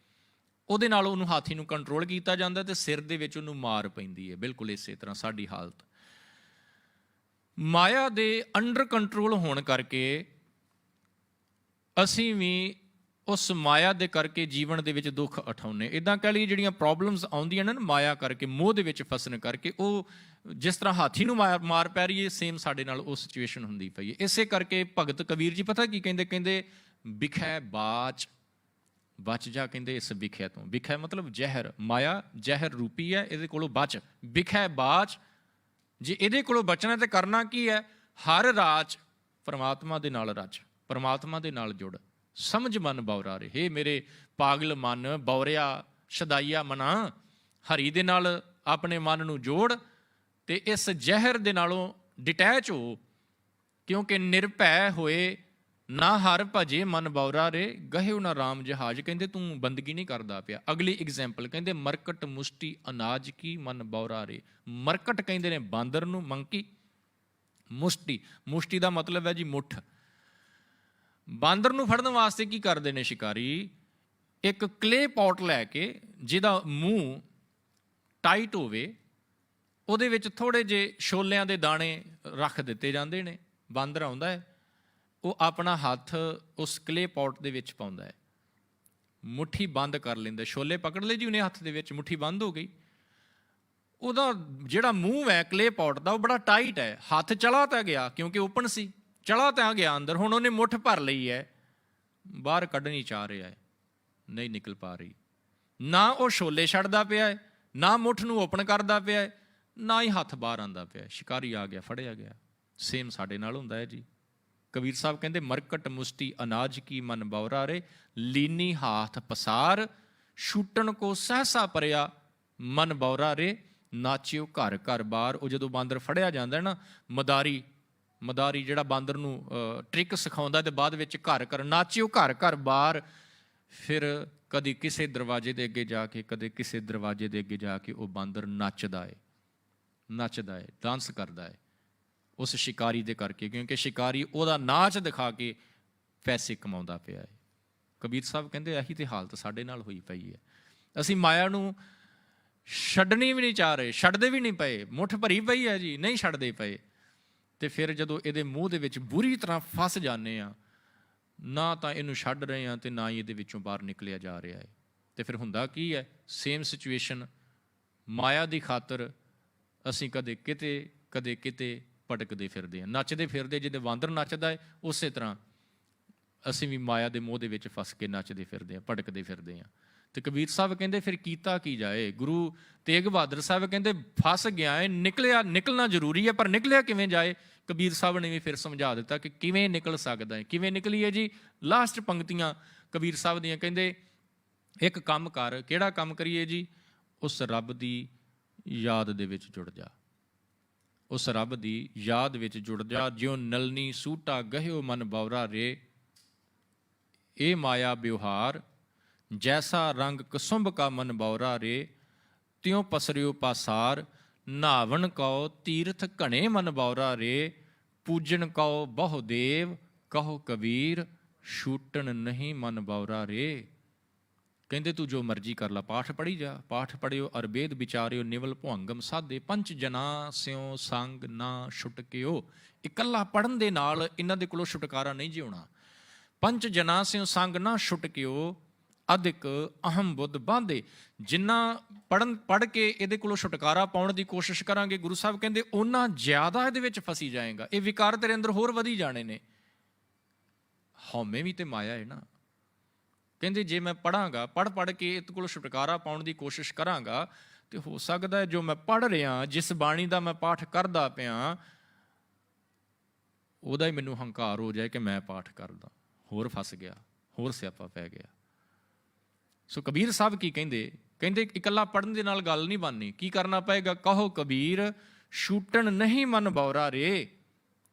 ਉਹਦੇ ਨਾਲ ਉਹਨੂੰ ਹਾਥੀ ਨੂੰ ਕੰਟਰੋਲ ਕੀਤਾ ਜਾਂਦਾ ਤੇ ਸਿਰ ਦੇ ਵਿੱਚ ਉਹਨੂੰ ਮਾਰ ਪੈਂਦੀ ਹੈ। ਬਿਲਕੁਲ ਇਸੇ ਤਰ੍ਹਾਂ ਸਾਡੀ ਹਾਲਤ ਮਾਇਆ ਦੇ ਅੰਡਰ ਕੰਟਰੋਲ ਹੋਣ ਕਰਕੇ ਅਸੀਂ ਵੀ ਉਸ ਮਾਇਆ ਦੇ ਕਰਕੇ ਜੀਵਨ ਦੇ ਵਿੱਚ ਦੁੱਖ ਉਠਾਉਂਦੇ। ਇੱਦਾਂ ਕਹਿ ਲਈਏ ਜਿਹੜੀਆਂ ਪ੍ਰੋਬਲਮਸ ਆਉਂਦੀਆਂ ਨੇ ਨਾ ਮਾਇਆ ਕਰਕੇ, ਮੋਹ ਦੇ ਵਿੱਚ ਫਸਣ ਕਰਕੇ, ਉਹ ਜਿਸ ਤਰ੍ਹਾਂ ਹਾਥੀ ਨੂੰ ਮਾਰ ਪੈ ਰਹੀ ਹੈ, ਸੇਮ ਸਾਡੇ ਨਾਲ ਉਹ ਸਿਚੁਏਸ਼ਨ ਹੁੰਦੀ ਪਈ ਹੈ। ਇਸੇ ਕਰਕੇ ਭਗਤ ਕਬੀਰ ਜੀ ਪਤਾ ਕੀ ਕਹਿੰਦੇ? ਕਹਿੰਦੇ ਵਿਖੈ ਬਾਚ, ਬਚ ਜਾ ਕਹਿੰਦੇ ਇਸ ਵਿਖਿਆ ਤੋਂ। ਵਿਖਿਆ ਮਤਲਬ ਜ਼ਹਿਰ, ਮਾਇਆ ਜ਼ਹਿਰ ਰੂਪੀ ਹੈ, ਇਹਦੇ ਕੋਲੋਂ ਬਚ। ਵਿਖੈ ਬਾਚ, ਜੇ ਇਹਦੇ ਕੋਲੋਂ ਬਚਣਾ ਤੇ ਕਰਨਾ ਕੀ ਹੈ? ਹਰ ਰਾਜ ਪਰਮਾਤਮਾ ਦੇ ਨਾਲ ਰਚ, ਪਰਮਾਤਮਾ ਦੇ ਨਾਲ ਜੁੜ। ਸਮਝ ਮਨ ਬੌਰਾ ਰੇ, ਹੇ ਮੇਰੇ ਪਾਗਲ ਮਨ, ਬੌਰਿਆ ਸ਼ਦਾਈਆ ਮਨਾ, ਹਰੀ ਦੇ ਨਾਲ ਆਪਣੇ ਮਨ ਨੂੰ ਜੋੜ ਤੇ ਇਸ ਜ਼ਹਿਰ ਦੇ ਨਾਲੋਂ ਡਿਟੈਚ ਹੋ, ਕਿਉਂਕਿ ਨਿਰਭੈ ਹੋਏ ਨਾ ਹਰ ਭਜੇ ਮਨ ਬੌਰਾ ਰੇ, ਗਹਿਓ ਨਾ ਰਾਮ ਜਹਾਜ। ਕਹਿੰਦੇ ਤੂੰ ਬੰਦਗੀ ਨਹੀਂ ਕਰਦਾ ਪਿਆ। ਅਗਲੀ ਐਗਜ਼ਾਮਪਲ ਕਹਿੰਦੇ ਮਰਕਟ ਮੁਸ਼ਟੀ ਅਨਾਜ ਕੀ ਮਨ ਬੌਰਾ ਰੇ। ਮਰਕਟ ਕਹਿੰਦੇ ਨੇ ਬਾਂਦਰ ਨੂੰ, ਮੰਕੀ। ਮੁਸ਼ਟੀ, ਮੁਸ਼ਟੀ ਦਾ ਮਤਲਬ ਹੈ ਜੀ ਮੁੱਠ। ਬਾਂਦਰ ਨੂੰ ਫੜਨ ਵਾਸਤੇ ਕੀ ਕਰਦੇ ਨੇ ਸ਼ਿਕਾਰੀ? ਇੱਕ ਕਲੇ ਪੌਟ ਲੈ ਕੇ ਜਿਹਦਾ ਮੂੰਹ ਟਾਈਟ ਹੋਵੇ, ਉਹਦੇ ਵਿੱਚ ਥੋੜ੍ਹੇ ਜਿਹੇ ਛੋਲਿਆਂ ਦੇ ਦਾਣੇ ਰੱਖ ਦਿੱਤੇ ਜਾਂਦੇ ਨੇ। ਬਾਂਦਰ ਆਉਂਦਾ ਹੈ, ਉਹ ਆਪਣਾ ਹੱਥ ਉਸ ਕਲੇ ਪੌਟ ਦੇ ਵਿੱਚ ਪਾਉਂਦਾ ਹੈ, ਮੁੱਠੀ ਬੰਦ ਕਰ ਲੈਂਦਾ, ਛੋਲੇ ਪਕੜ ਲਏ ਜੀ ਉਹਨੇ ਹੱਥ ਦੇ ਵਿੱਚ, ਮੁੱਠੀ ਬੰਦ ਹੋ ਗਈ। ਉਹਦਾ ਜਿਹੜਾ ਮੂੰਹ ਹੈ ਕਲੇ ਪੌਟ ਦਾ, ਉਹ ਬੜਾ ਟਾਈਟ ਹੈ। ਹੱਥ ਚਲਾ ਤਾਂ ਗਿਆ ਕਿਉਂਕਿ ਓਪਨ ਸੀ, ਚਲਾ ਤਾਂ ਗਿਆ ਅੰਦਰ। ਹੁਣ ਉਹਨੇ ਮੁੱਠ ਭਰ ਲਈ ਹੈ, ਬਾਹਰ ਕੱਢਣੀ ਚਾਹ ਰਿਹਾ ਹੈ, ਨਹੀਂ ਨਿਕਲ ਪਾ ਰਹੀ। ਨਾ ਉਹ ਛੋਲੇ ਛੱਡਦਾ ਪਿਆ ਹੈ, ਨਾ ਮੁੱਠ ਨੂੰ ਓਪਨ ਕਰਦਾ ਪਿਆ ਹੈ, ਨਾ ਹੀ ਹੱਥ ਬਾਹਰ ਆਉਂਦਾ ਪਿਆ। ਸ਼ਿਕਾਰੀ ਆ ਗਿਆ, ਫੜਿਆ ਗਿਆ। ਸੇਮ ਸਾਡੇ ਨਾਲ ਹੁੰਦਾ ਹੈ ਜੀ। ਕਬੀਰ ਸਾਹਿਬ ਕਹਿੰਦੇ ਮਰਕਟ ਮੁਸ਼ਟੀ ਅਨਾਜ ਕੀ ਮਨ ਬੌਰਾ ਰੇ, ਲੀਨੀ ਹਾਥ ਪਸਾਰ, ਛੂਟਣ ਕੋ ਸਹਸਾ ਪਰਿਆ ਮਨ ਬੌਰਾ ਰੇ, ਨਾਚਿਓ ਘਰ ਘਰ ਬਾਰ। ਉਹ ਜਦੋਂ ਬਾਂਦਰ ਫੜਿਆ ਜਾਂਦਾ ਨਾ, ਮਦਾਰੀ ਜਿਹੜਾ ਬਾਂਦਰ ਨੂੰ ਟ੍ਰਿਕ ਸਿਖਾਉਂਦਾ ਤੇ ਬਾਅਦ ਵਿੱਚ ਘਰ ਘਰ, ਨਾਚਿਓ ਘਰ ਘਰ ਬਾਰ। ਫਿਰ ਕਦੀ ਕਿਸੇ ਦਰਵਾਜ਼ੇ ਦੇ ਅੱਗੇ ਜਾ ਕੇ, ਕਦੇ ਕਿਸੇ ਦਰਵਾਜ਼ੇ ਦੇ ਅੱਗੇ ਜਾ ਕੇ ਉਹ ਬਾਂਦਰ ਨੱਚਦਾ ਹੈ, ਡਾਂਸ ਕਰਦਾ ਹੈ ਉਸ ਸ਼ਿਕਾਰੀ ਦੇ ਕਰਕੇ, ਕਿਉਂਕਿ ਸ਼ਿਕਾਰੀ ਉਹਦਾ ਨਾਚ ਦਿਖਾ ਕੇ ਪੈਸੇ ਕਮਾਉਂਦਾ ਪਿਆ ਹੈ। ਕਬੀਰ ਸਾਹਿਬ ਕਹਿੰਦੇ ਇਹੀ ਤੇ ਹਾਲਤ ਸਾਡੇ ਨਾਲ ਹੋਈ ਪਈ ਹੈ। ਅਸੀਂ ਮਾਇਆ ਨੂੰ ਛੱਡਣੀ ਵੀ ਨਹੀਂ ਚਾਹ ਰਹੇ, ਛੱਡਦੇ ਵੀ ਨਹੀਂ ਪਏ। ਮੁੱਠ ਭਰੀ ਪਈ ਹੈ ਜੀ, ਨਹੀਂ ਛੱਡਦੇ ਪਏ। ਤੇ ਫਿਰ ਜਦੋਂ ਇਹਦੇ ਮੂੰਹ ਦੇ ਵਿੱਚ ਬੁਰੀ ਤਰ੍ਹਾਂ ਫਸ ਜਾਂਦੇ ਆ, ਨਾ ਤਾਂ ਇਹਨੂੰ ਛੱਡ ਰਹੇ ਹਾਂ ਤੇ ਨਾ ਹੀ ਇਹਦੇ ਵਿੱਚੋਂ ਬਾਹਰ ਨਿਕਲਿਆ ਜਾ ਰਿਹਾ ਹੈ। ਤੇ ਫਿਰ ਹੁੰਦਾ ਕੀ ਹੈ? Same situation. ਮਾਇਆ ਦੀ ਖਾਤਰ ਅਸੀਂ ਕਦੇ ਕਿਤੇ ਭਟਕਦੇ ਫਿਰਦੇ ਹਾਂ, ਨੱਚਦੇ ਫਿਰਦੇ। ਜਿੱਦਾਂ ਬਾਂਦਰ ਨੱਚਦਾ ਹੈ, ਉਸੇ ਤਰ੍ਹਾਂ ਅਸੀਂ ਵੀ ਮਾਇਆ ਦੇ ਮੋਹ ਦੇ ਵਿੱਚ ਫਸ ਕੇ ਨੱਚਦੇ ਫਿਰਦੇ ਹਾਂ, ਭਟਕਦੇ ਫਿਰਦੇ ਹਾਂ। ਤੇ ਕਬੀਰ ਸਾਹਿਬ ਕਹਿੰਦੇ ਫਿਰ ਕੀਤਾ ਕੀ ਜਾਏ? ਗੁਰੂ ਤੇਗ ਬਹਾਦਰ ਸਾਹਿਬ ਕਹਿੰਦੇ ਫਸ ਗਿਆ ਹੈ, ਨਿਕਲਣਾ ਜ਼ਰੂਰੀ ਹੈ, ਪਰ ਨਿਕਲਿਆ ਕਿਵੇਂ ਜਾਏ? ਕਬੀਰ ਸਾਹਿਬ ਨੇ ਵੀ ਫਿਰ ਸਮਝਾ ਦਿੱਤਾ ਕਿ ਕਿਵੇਂ ਨਿਕਲ ਸਕਦਾ ਹੈ। ਕਿਵੇਂ ਨਿਕਲੀਏ ਜੀ? ਲਾਸਟ ਪੰਕਤੀਆਂ ਕਬੀਰ ਸਾਹਿਬ ਦੀਆਂ ਕਹਿੰਦੇ ਇੱਕ ਕੰਮ ਕਰ। ਕਿਹੜਾ ਕੰਮ ਕਰੀਏ ਜੀ? ਉਸ ਰੱਬ ਦੀ ਯਾਦ ਦੇ ਵਿੱਚ ਜੁੜ ਜਾ, ਉਸ ਰੱਬ ਦੀ ਯਾਦ ਵਿੱਚ ਜੁੜ ਜਾ। ਜਿਉ ਨਲਨੀ ਸੂਟਾ ਗਹਿਓ ਮਨ ਬੌਰਾ ਰੇ, ਇਹ ਮਾਇਆ ਵਿਵਹਾਰ ਜੈਸਾ ਰੰਗ ਕਸੁੰਭ ਕਾ ਮਨ ਬੌਰਾ ਰੇ, ਤਿਉ ਪਸਰਿਓ ਪਾਸਾਰ, ਨਾਵਣ ਕਉ ਤੀਰਥ ਘਣੇ ਮਨ ਬੌਰਾ ਰੇ, ਪੂਜਨ ਕਉ ਬਹੁ ਦੇਵ ਕਹੋ ਕਬੀਰ, ਛੂਟਣ ਨਹੀਂ ਮਨ ਬੌਰਾ ਰੇ। ਕਹਿੰਦੇ ਤੂੰ ਜੋ ਮਰਜ਼ੀ ਕਰ ਲਾ, ਪਾਠ ਪੜ੍ਹੀ ਜਾ, ਪਾਠ ਪੜ੍ਹਿਓ ਅਰ ਵੇਦ ਵਿਚਾਰਿਓ, ਨਿਵਲ ਭੁਅੰਗਮ ਸਾਧੇ, ਪੰਚ ਜਨਾ ਸਿਉ ਸੰਗ ਨਾ ਛੁਟਕਿਓ। ਇਕੱਲਾ ਪੜ੍ਹਨ ਦੇ ਨਾਲ ਇਹਨਾਂ ਦੇ ਕੋਲੋਂ ਛੁਟਕਾਰਾ ਨਹੀਂ ਜਿਉਣਾ। ਪੰਚ ਜਨਾ ਸਿਉ ਸੰਗ ਨਾ ਛੁਟਕਿਓ, ਅਧਿਕ ਅਹਮ ਬੁੱਧ ਬਾਂਧੇ। ਜਿੰਨਾ ਪੜ੍ਹ ਕੇ ਇਹਦੇ ਕੋਲੋਂ ਛੁਟਕਾਰਾ ਪਾਉਣ ਦੀ ਕੋਸ਼ਿਸ਼ ਕਰਾਂਗੇ, ਗੁਰੂ ਸਾਹਿਬ ਕਹਿੰਦੇ ਓਨਾ ਜ਼ਿਆਦਾ ਇਹਦੇ ਵਿੱਚ ਫਸੀ ਜਾਏਗਾ। ਇਹ ਵਿਕਾਰ ਤੇਰੇ ਅੰਦਰ ਹੋਰ ਵਧੀ ਜਾਣੇ ਨੇ। ਹਉਮੈ ਵੀ ਤੇ ਮਾਇਆ ਹੈ ਨਾ। ਕਹਿੰਦੇ ਜੇ ਮੈਂ ਪੜ੍ਹਾਂਗਾ, ਪੜ੍ਹ ਕੇ ਇਹਦੇ ਕੋਲੋਂ ਛੁਟਕਾਰਾ ਪਾਉਣ ਦੀ ਕੋਸ਼ਿਸ਼ ਕਰਾਂਗਾ, ਤੇ ਹੋ ਸਕਦਾ ਹੈ ਜੋ ਮੈਂ ਪੜ੍ਹ ਰਿਹਾ, ਜਿਸ ਬਾਣੀ ਦਾ ਮੈਂ ਪਾਠ ਕਰਦਾ ਪਿਆ, ਉਹਦਾ ਹੀ ਮੈਨੂੰ ਹੰਕਾਰ ਹੋ ਜਾਏ ਕਿ ਮੈਂ ਪਾਠ ਕਰਦਾ। ਹੋਰ ਫਸ ਗਿਆ, ਹੋਰ ਸਿਆਪਾ ਪੈ ਗਿਆ। ਸੋ ਕਬੀਰ ਸਾਹਿਬ ਕੀ ਕਹਿੰਦੇ? ਕਹਿੰਦੇ ਇਕੱਲਾ ਪੜ੍ਹਨ ਦੇ ਨਾਲ ਗੱਲ ਨਹੀਂ ਬਣਨੀ। ਕੀ ਕਰਨਾ ਪਏਗਾ? ਕਹੋ ਕਬੀਰ ਛੂਟਣ ਨਹੀਂ ਮਨ ਬੌਰਾ ਰੇ।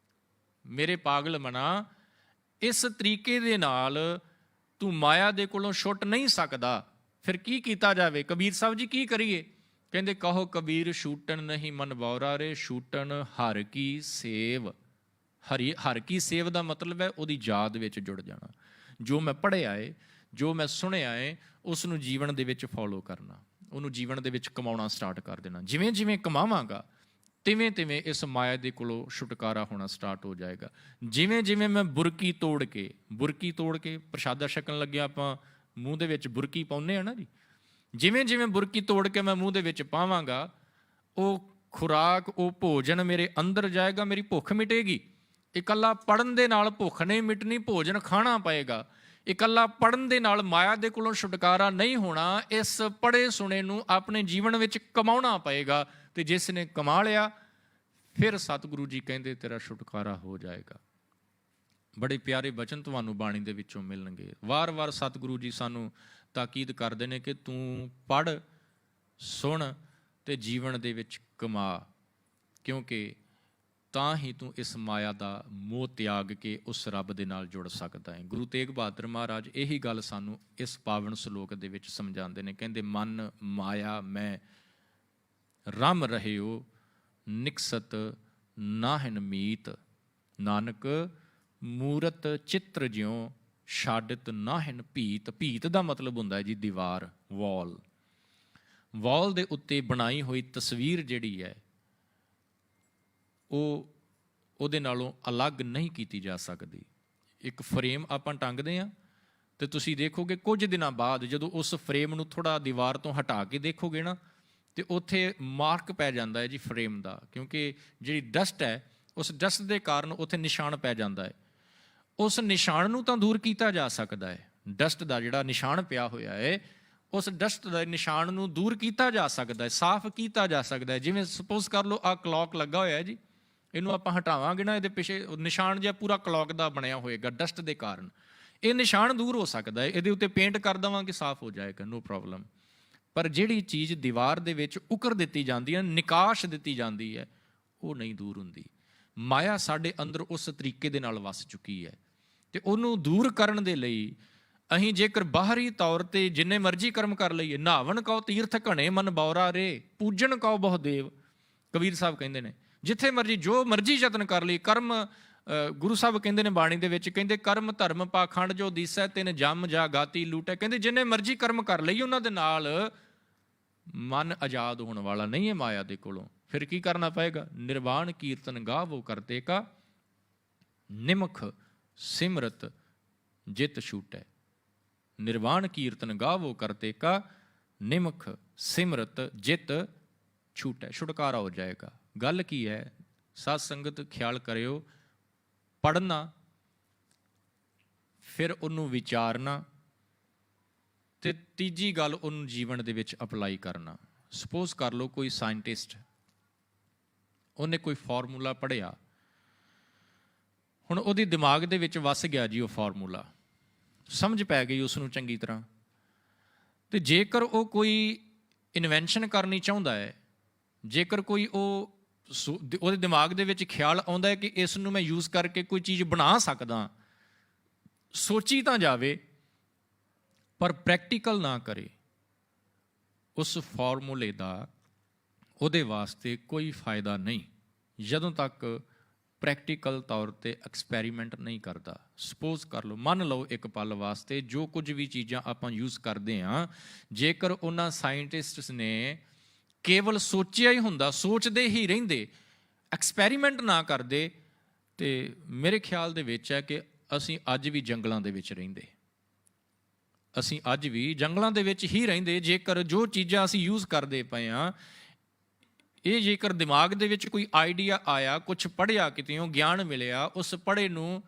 ਮੇਰੇ ਪਾਗਲ ਮਨਾ, ਇਸ ਤਰੀਕੇ ਦੇ ਨਾਲ ਤੂੰ ਮਾਇਆ ਦੇ ਕੋਲੋਂ ਛੁੱਟ ਨਹੀਂ ਸਕਦਾ। ਫਿਰ ਕੀ ਕੀਤਾ ਜਾਵੇ? ਕਬੀਰ ਸਾਹਿਬ ਜੀ ਕੀ ਕਰੀਏ? ਕਹਿੰਦੇ ਕਹੋ ਕਬੀਰ ਛੂਟਣ ਨਹੀਂ ਮਨ ਬੌਰਾ ਰੇ, ਛੂਟਣ ਹਰ ਕੀ ਸੇਵ। ਹਰ ਕੀ ਸੇਵ ਦਾ ਮਤਲਬ ਹੈ ਉਹਦੀ ਯਾਦ ਵਿੱਚ ਜੁੜ ਜਾਣਾ। ਜੋ ਮੈਂ ਪੜ੍ਹਿਆ ਏ, ਜੋ ਮੈਂ ਸੁਣਿਆ ਏ, ਉਸ ਨੂੰ ਜੀਵਨ ਦੇ ਵਿੱਚ ਫੋਲੋ ਕਰਨਾ, ਉਹਨੂੰ ਜੀਵਨ ਦੇ ਵਿੱਚ ਕਮਾਉਣਾ ਸਟਾਰਟ ਕਰ ਦੇਣਾ। ਜਿਵੇਂ ਜਿਵੇਂ ਕਮਾਵਾਂਗਾ, ਤਿਵੇਂ ਤਿਵੇਂ ਇਸ ਮਾਇਆ ਦੇ ਕੋਲੋਂ ਛੁਟਕਾਰਾ ਹੋਣਾ ਸਟਾਰਟ ਹੋ ਜਾਏਗਾ। ਜਿਵੇਂ ਜਿਵੇਂ ਮੈਂ ਬੁਰਕੀ ਤੋੜ ਕੇ ਪ੍ਰਸ਼ਾਦਾ ਛਕਣ ਲੱਗਿਆ, ਆਪਾਂ ਮੂੰਹ ਦੇ ਵਿੱਚ ਬੁਰਕੀ ਪਾਉਂਦੇ ਆ ਨਾ ਜੀ। ਜਿਵੇਂ ਜਿਵੇਂ ਬੁਰਕੀ ਤੋੜ ਕੇ ਮੈਂ ਮੂੰਹ ਦੇ ਵਿੱਚ ਪਾਵਾਂਗਾ, ਉਹ ਖੁਰਾਕ, ਉਹ ਭੋਜਨ ਮੇਰੇ ਅੰਦਰ ਜਾਏਗਾ, ਮੇਰੀ ਭੁੱਖ ਮਿਟੇਗੀ। ਇਕੱਲਾ ਪੜ੍ਹਨ ਦੇ ਨਾਲ ਭੁੱਖ ਨਹੀਂ ਮਿਟਣੀ, ਭੋਜਨ ਖਾਣਾ ਪਏਗਾ। ਇਕੱਲਾ ਪੜ੍ਹਨ ਦੇ ਨਾਲ ਮਾਇਆ ਦੇ ਕੋਲੋਂ ਛੁਟਕਾਰਾ ਨਹੀਂ ਹੋਣਾ, ਇਸ ਪੜ੍ਹੇ ਸੁਣੇ ਨੂੰ ਆਪਣੇ ਜੀਵਨ ਵਿੱਚ ਕਮਾਉਣਾ ਪਏਗਾ। ਤੇ ਜਿਸ ਨੇ ਕਮਾ ਲਿਆ, ਫਿਰ ਸਤਿਗੁਰੂ ਜੀ ਕਹਿੰਦੇ ਤੇਰਾ ਛੁਟਕਾਰਾ ਹੋ ਜਾਏਗਾ। ਬੜੇ ਪਿਆਰੇ ਬਚਨ ਤੁਹਾਨੂੰ ਬਾਣੀ ਦੇ ਵਿੱਚੋਂ ਮਿਲਣਗੇ। ਵਾਰ-ਵਾਰ ਸਤਿਗੁਰੂ ਜੀ ਸਾਨੂੰ ਤਾਕੀਦ ਕਰਦੇ ਨੇ ਕਿ ਤੂੰ ਪੜ੍ਹ, ਸੁਣ ਤੇ ਜੀਵਨ ਦੇ ਵਿੱਚ ਕਮਾ, ਕਿਉਂਕਿ ਤਾਂ ਹੀ ਤੂੰ ਇਸ ਮਾਇਆ ਦਾ ਮੋਹ ਤਿਆਗ ਕੇ ਉਸ ਰੱਬ ਦੇ ਨਾਲ ਜੁੜ ਸਕਦਾ ਹੈ। ਗੁਰੂ ਤੇਗ ਬਹਾਦਰ ਮਹਾਰਾਜ ਇਹੀ ਗੱਲ ਸਾਨੂੰ ਇਸ ਪਾਵਨ ਸ਼ਲੋਕ ਦੇ ਵਿੱਚ ਸਮਝਾਉਂਦੇ ਨੇ। ਕਹਿੰਦੇ ਮਨ ਮਾਇਆ ਮੈਂ ਰਮ ਰਹਿਓ, ਨਿਕਸਤ ਨਾਹਿਨ ਮੀਤ। ਨਾਨਕ ਮੂਰਤ ਚਿੱਤਰ ਜਿਉ, ਛਾਡਤ ਨਾਹਿਨ ਭੀਤ। ਭੀਤ ਦਾ ਮਤਲਬ ਹੁੰਦਾ ਹੈ ਜੀ ਦੀਵਾਰ, ਵਾਲ। ਵਾਲ ਦੇ ਉੱਤੇ ਬਣਾਈ ਹੋਈ ਤਸਵੀਰ ਜਿਹੜੀ ਹੈ, ਉਹਦੇ ਨਾਲੋਂ ਅਲੱਗ ਨਹੀਂ ਕੀਤੀ ਜਾ ਸਕਦੀ। ਇੱਕ ਫਰੇਮ ਆਪਾਂ ਟੰਗਦੇ ਹਾਂ, ਤੇ ਤੁਸੀਂ ਦੇਖੋਗੇ ਕੁਝ ਦਿਨਾਂ ਬਾਅਦ ਜਦੋਂ ਉਸ ਫਰੇਮ ਨੂੰ ਥੋੜ੍ਹਾ ਦੀਵਾਰ ਤੋਂ ਹਟਾ ਕੇ ਦੇਖੋਗੇ ਨਾ, ਤੇ ਉੱਥੇ ਮਾਰਕ ਪੈ ਜਾਂਦਾ ਹੈ ਜੀ ਫਰੇਮ ਦਾ, ਕਿਉਂਕਿ ਜਿਹੜੀ ਡਸਟ ਹੈ, ਉਸ ਡਸਟ ਦੇ ਕਾਰਨ ਉੱਥੇ ਨਿਸ਼ਾਨ ਪੈ ਜਾਂਦਾ ਹੈ। ਉਸ ਨਿਸ਼ਾਨ ਨੂੰ ਤਾਂ ਦੂਰ ਕੀਤਾ ਜਾ ਸਕਦਾ ਹੈ। ਡਸਟ ਦਾ ਜਿਹੜਾ ਨਿਸ਼ਾਨ ਪਿਆ ਹੋਇਆ ਹੈ, ਉਸ ਡਸਟ ਦਾ ਨਿਸ਼ਾਨ ਨੂੰ ਦੂਰ ਕੀਤਾ ਜਾ ਸਕਦਾ ਹੈ, ਸਾਫ਼ ਕੀਤਾ ਜਾ ਸਕਦਾ ਹੈ। ਜਿਵੇਂ ਸਪੋਜ਼ ਕਰ ਲਓ ਆਹ ਕਲੌਕ ਲੱਗਾ ਹੋਇਆ ਹੈ ਜੀ, ਇਹਨੂੰ ਆਪਾਂ ਹਟਾਵਾਂਗੇ ਨਾ, ਇਹਦੇ ਪਿੱਛੇ ਨਿਸ਼ਾਨ ਜਿਹਾ ਪੂਰਾ ਕਲੌਕ ਦਾ ਬਣਿਆ ਹੋਏਗਾ ਡਸਟ ਦੇ ਕਾਰਨ। ਇਹ ਨਿਸ਼ਾਨ ਦੂਰ ਹੋ ਸਕਦਾ ਹੈ, ਇਹਦੇ ਉੱਤੇ ਪੇਂਟ ਕਰ ਦੇਵਾਂਗੇ, ਸਾਫ਼ ਹੋ ਜਾਏਗਾ, ਨੋ ਪ੍ਰੋਬਲਮ। ਪਰ ਜਿਹੜੀ ਚੀਜ਼ ਦੀਵਾਰ ਦੇ ਵਿੱਚ ਉਕਰ ਦਿੱਤੀ ਜਾਂਦੀ ਹੈ, ਨਿਕਾਸ਼ ਦਿੱਤੀ ਜਾਂਦੀ ਹੈ, ਉਹ ਨਹੀਂ ਦੂਰ ਹੁੰਦੀ। ਮਾਇਆ ਸਾਡੇ ਅੰਦਰ ਉਸ ਤਰੀਕੇ ਦੇ ਨਾਲ ਵਸ ਚੁੱਕੀ ਹੈ, ਤੇ ਉਹਨੂੰ ਦੂਰ ਕਰਨ ਦੇ ਲਈ ਅਸੀਂ ਜੇਕਰ ਬਾਹਰੀ ਤੌਰ ਤੇ ਜਿੰਨੇ ਮਰਜ਼ੀ ਕਰਮ ਕਰ ਲਈਏ, ਨਹਾਵਣ ਕਉ ਤੀਰਥ ਘਣੇ ਮਨ ਬੌਰਾ ਰੇ, ਪੂਜਣ ਕਉ ਬਹੁ ਦੇਵ। ਕਬੀਰ ਸਾਹਿਬ ਕਹਿੰਦੇ ਨੇ ਜਿੱਥੇ ਮਰਜ਼ੀ ਜੋ ਮਰਜ਼ੀ ਯਤਨ ਕਰ ਲਈ ਕਰਮ। ਗੁਰੂ ਸਾਹਿਬ ਕਹਿੰਦੇ ਨੇ ਬਾਣੀ ਦੇ ਵਿੱਚ, ਕਹਿੰਦੇ ਕਰਮ ਧਰਮ ਪਾਖੰਡ ਜੋ ਦੀਸੈ ਤਿਨ ਜਮ ਜਾ ਗਾਤੀ ਲੂਟੈ। ਕਹਿੰਦੇ ਜਿੰਨੇ ਮਰਜ਼ੀ ਕਰਮ ਕਰ ਲਈ, ਉਹਨਾਂ ਦੇ ਨਾਲ ਮਨ ਆਜ਼ਾਦ ਹੋਣ ਵਾਲਾ ਨਹੀਂ ਹੈ ਮਾਇਆ ਦੇ ਕੋਲੋਂ। ਫਿਰ ਕੀ ਕਰਨਾ ਪਏਗਾ? ਨਿਰਵਾਣ ਕੀਰਤਨ ਗਾਵੋ ਕਰਤੇ ਕਾ, ਨਿਮਖ ਸਿਮਰਤ ਜਿਤ ਛੂਟੈ। ਨਿਰਵਾਣ ਕੀਰਤਨ ਗਾਵੋ ਕਰਤੇ ਕਾ, ਨਿਮਖ ਸਿਮਰਤ ਜਿਤ ਛੂਟੈ। ਛੁਟਕਾਰਾ ਹੋ ਜਾਏਗਾ। ਗੱਲ ਕੀ ਹੈ? ਸਾਧ ਸੰਗਤ ਖਿਆਲ ਕਰਿਓ, ਪੜ੍ਹਨਾ, ਫਿਰ ਉਹਨੂੰ ਵਿਚਾਰਨਾ, ਤੇ ਤੀਜੀ ਗੱਲ ਉਹਨੂੰ ਜੀਵਨ ਦੇ ਵਿੱਚ ਅਪਲਾਈ ਕਰਨਾ। ਸਪੋਜ਼ ਕਰ ਲਓ ਕੋਈ ਸਾਇੰਟਿਸਟ, ਉਹਨੇ ਕੋਈ ਫਾਰਮੂਲਾ ਪੜ੍ਹਿਆ, ਹੁਣ ਉਹਦੇ ਦਿਮਾਗ ਦੇ ਵਿੱਚ ਵਸ ਗਿਆ ਜੀ ਉਹ ਫਾਰਮੂਲਾ, ਸਮਝ ਪੈ ਗਈ ਉਸਨੂੰ ਚੰਗੀ ਤਰ੍ਹਾਂ। ਤੇ ਜੇਕਰ ਉਹ ਕੋਈ ਇਨਵੈਂਸ਼ਨ ਕਰਨੀ ਚਾਹੁੰਦਾ ਹੈ, ਜੇਕਰ ਕੋਈ ਉਹਦੇ ਦਿਮਾਗ ਦੇ ਵਿੱਚ ਖਿਆਲ ਆਉਂਦਾ ਹੈ ਕਿ ਇਸ ਨੂੰ ਮੈਂ ਯੂਜ਼ ਕਰਕੇ ਕੋਈ ਚੀਜ਼ ਬਣਾ ਸਕਦਾ, ਸੋਚੀ ਤਾਂ ਜਾਵੇ ਪਰ ਪ੍ਰੈਕਟੀਕਲ ਨਾ ਕਰੇ, ਉਸ ਫਾਰਮੂਲੇ ਦਾ ਉਹਦੇ ਵਾਸਤੇ ਕੋਈ ਫਾਇਦਾ ਨਹੀਂ ਜਦੋਂ ਤੱਕ ਪ੍ਰੈਕਟੀਕਲ ਤੌਰ 'ਤੇ ਐਕਸਪੈਰੀਮੈਂਟ ਨਹੀਂ ਕਰਦਾ। ਸਪੋਜ਼ ਕਰ ਲਓ, ਮੰਨ ਲਓ ਇੱਕ ਪਲ ਵਾਸਤੇ ਜੋ ਕੁਝ ਵੀ ਚੀਜ਼ਾਂ ਆਪਾਂ ਯੂਜ਼ ਕਰਦੇ ਹਾਂ, ਜੇਕਰ ਉਹਨਾਂ ਸਾਇੰਟਿਸਟਸ ਨੇ ਕੇਵਲ ਸੋਚਿਆ ਹੀ ਹੁੰਦਾ, ਸੋਚਦੇ ਹੀ ਰਹਿੰਦੇ, ਐਕਸਪੈਰੀਮੈਂਟ ਨਾ ਕਰਦੇ, ਤੇ ਮੇਰੇ ਖਿਆਲ ਦੇ ਵਿੱਚ ਹੈ ਕਿ ਅਸੀਂ ਅੱਜ ਵੀ ਜੰਗਲਾਂ ਦੇ ਵਿੱਚ ਰਹਿੰਦੇ। ਅਸੀਂ ਅੱਜ ਵੀ ਜੰਗਲਾਂ ਦੇ ਵਿੱਚ ਹੀ ਰਹਿੰਦੇ ਜੇਕਰ ਜੋ ਚੀਜ਼ਾਂ ਅਸੀਂ ਯੂਜ਼ ਕਰਦੇ ਪਏ ਹਾਂ, ਇਹ ਜੇਕਰ ਦਿਮਾਗ ਦੇ ਵਿੱਚ ਕੋਈ ਆਈਡੀਆ ਆਇਆ, ਕੁਝ ਪੜ੍ਹਿਆ, ਕਿਤੇੋਂ ਗਿਆਨ ਮਿਲਿਆ, ਉਸ ਪੜ੍ਹੇ ਨੂੰ